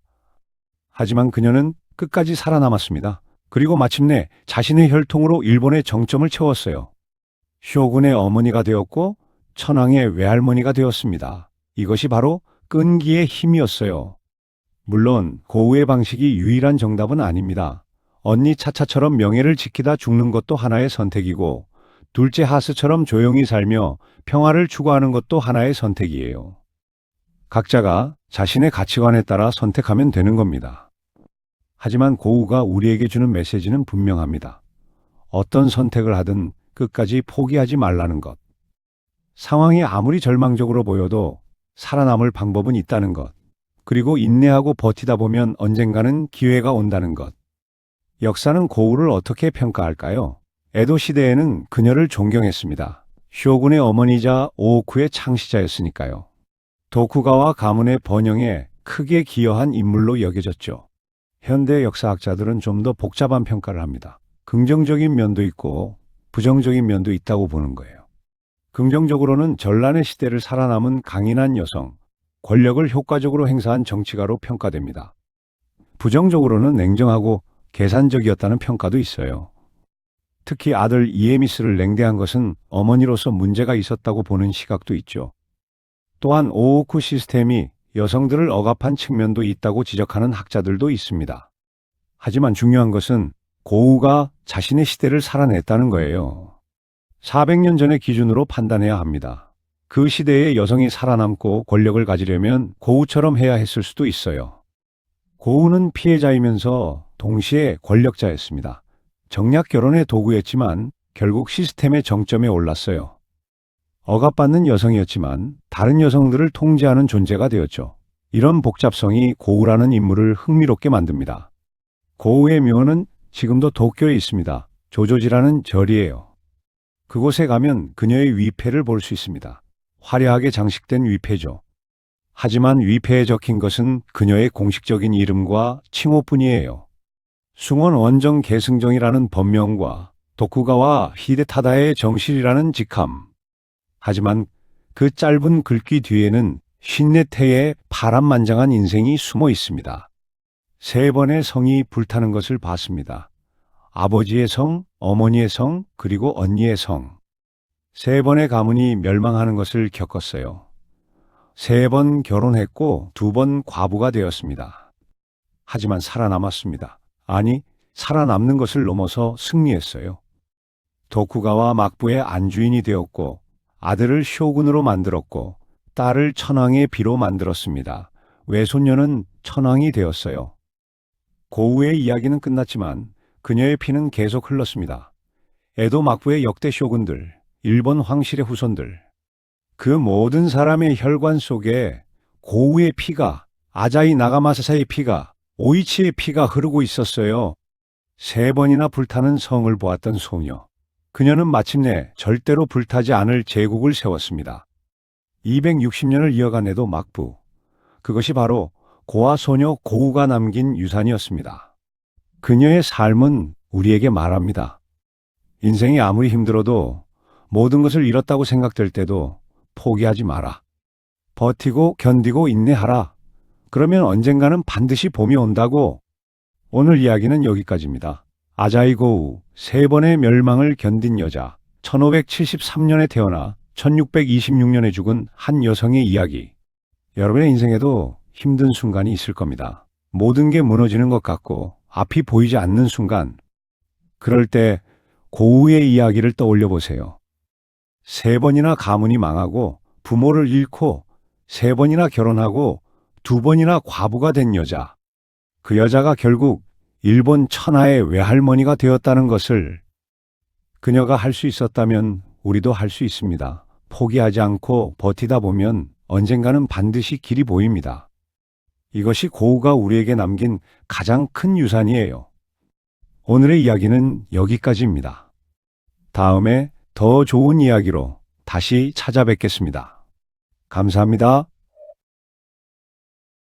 [SPEAKER 1] 하지만 그녀는 끝까지 살아남았습니다. 그리고 마침내 자신의 혈통으로 일본의 정점을 채웠어요. 쇼군의 어머니가 되었고 천황의 외할머니가 되었습니다. 이것이 바로 끈기의 힘이었어요. 물론 고우의 방식이 유일한 정답은 아닙니다. 언니 차차처럼 명예를 지키다 죽는 것도 하나의 선택이고 둘째 하스처럼 조용히 살며 평화를 추구하는 것도 하나의 선택이에요. 각자가 자신의 가치관에 따라 선택하면 되는 겁니다. 하지만 고우가 우리에게 주는 메시지는 분명합니다. 어떤 선택을 하든 끝까지 포기하지 말라는 것. 상황이 아무리 절망적으로 보여도 살아남을 방법은 있다는 것. 그리고 인내하고 버티다 보면 언젠가는 기회가 온다는 것. 역사는 고우를 어떻게 평가할까요? 에도 시대에는 그녀를 존경했습니다. 쇼군의 어머니자 오오쿠의 창시자였으니까요. 도쿠가와 가문의 번영에 크게 기여한 인물로 여겨졌죠. 현대 역사학자들은 좀 더 복잡한 평가를 합니다. 긍정적인 면도 있고 부정적인 면도 있다고 보는 거예요. 긍정적으로는 전란의 시대를 살아남은 강인한 여성, 권력을 효과적으로 행사한 정치가로 평가됩니다. 부정적으로는 냉정하고 계산적이었다는 평가도 있어요. 특히 아들 이에미스를 냉대한 것은 어머니로서 문제가 있었다고 보는 시각도 있죠. 또한 오오쿠 시스템이 여성들을 억압한 측면도 있다고 지적하는 학자들도 있습니다. 하지만 중요한 것은 고우가 자신의 시대를 살아냈다는 거예요. 400년 전의 기준으로 판단해야 합니다. 그 시대에 여성이 살아남고 권력을 가지려면 고우처럼 해야 했을 수도 있어요. 고우는 피해자이면서 동시에 권력자였습니다. 정략 결혼의 도구였지만 결국 시스템의 정점에 올랐어요. 억압받는 여성이었지만 다른 여성들을 통제하는 존재가 되었죠. 이런 복잡성이 고우라는 인물을 흥미롭게 만듭니다. 고우의 묘는 지금도 도쿄에 있습니다. 조조지라는 절이에요. 그곳에 가면 그녀의 위패를 볼 수 있습니다. 화려하게 장식된 위패죠. 하지만 위패에 적힌 것은 그녀의 공식적인 이름과 칭호뿐이에요. 숭원 원정 계승정이라는 법명과 도쿠가와 히데타다의 정실이라는 직함. 하지만 그 짧은 글귀 뒤에는 54태의 파란만장한 인생이 숨어 있습니다. 3번의 성이 불타는 것을 봤습니다. 아버지의 성, 어머니의 성, 그리고 언니의 성. 3번의 가문이 멸망하는 것을 겪었어요. 3번 결혼했고 2번 과부가 되었습니다. 하지만 살아남았습니다. 아니, 살아남는 것을 넘어서 승리했어요. 도쿠가와 막부의 안주인이 되었고 아들을 쇼군으로 만들었고 딸을 천황의 비로 만들었습니다. 외손녀는 천황이 되었어요. 고우의 이야기는 끝났지만 그녀의 피는 계속 흘렀습니다. 에도 막부의 역대 쇼군들, 일본 황실의 후손들, 그 모든 사람의 혈관 속에 고우의 피가, 아자이 나가마사사의 피가, 오이치의 피가 흐르고 있었어요. 3번이나 불타는 성을 보았던 소녀. 그녀는 마침내 절대로 불타지 않을 제국을 세웠습니다. 260년을 이어간 에도 막부. 그것이 바로 고아 소녀 고우가 남긴 유산이었습니다. 그녀의 삶은 우리에게 말합니다. 인생이 아무리 힘들어도 모든 것을 잃었다고 생각될 때도 포기하지 마라. 버티고 견디고 인내하라. 그러면 언젠가는 반드시 봄이 온다고. 오늘 이야기는 여기까지입니다. 아자이 고우, 3번의 멸망을 견딘 여자, 1573년에 태어나 1626년에 죽은 한 여성의 이야기. 여러분의 인생에도 힘든 순간이 있을 겁니다. 모든 게 무너지는 것 같고 앞이 보이지 않는 순간. 그럴 때 고우의 이야기를 떠올려 보세요. 3번이나 가문이 망하고 부모를 잃고 3번이나 결혼하고 2번이나 과부가 된 여자. 그 여자가 결국 일본 천하의 외할머니가 되었다는 것을 그녀가 할 수 있었다면 우리도 할 수 있습니다. 포기하지 않고 버티다 보면 언젠가는 반드시 길이 보입니다. 이것이 고우가 우리에게 남긴 가장 큰 유산이에요. 오늘의 이야기는 여기까지입니다. 다음에 더 좋은 이야기로 다시 찾아뵙겠습니다. 감사합니다.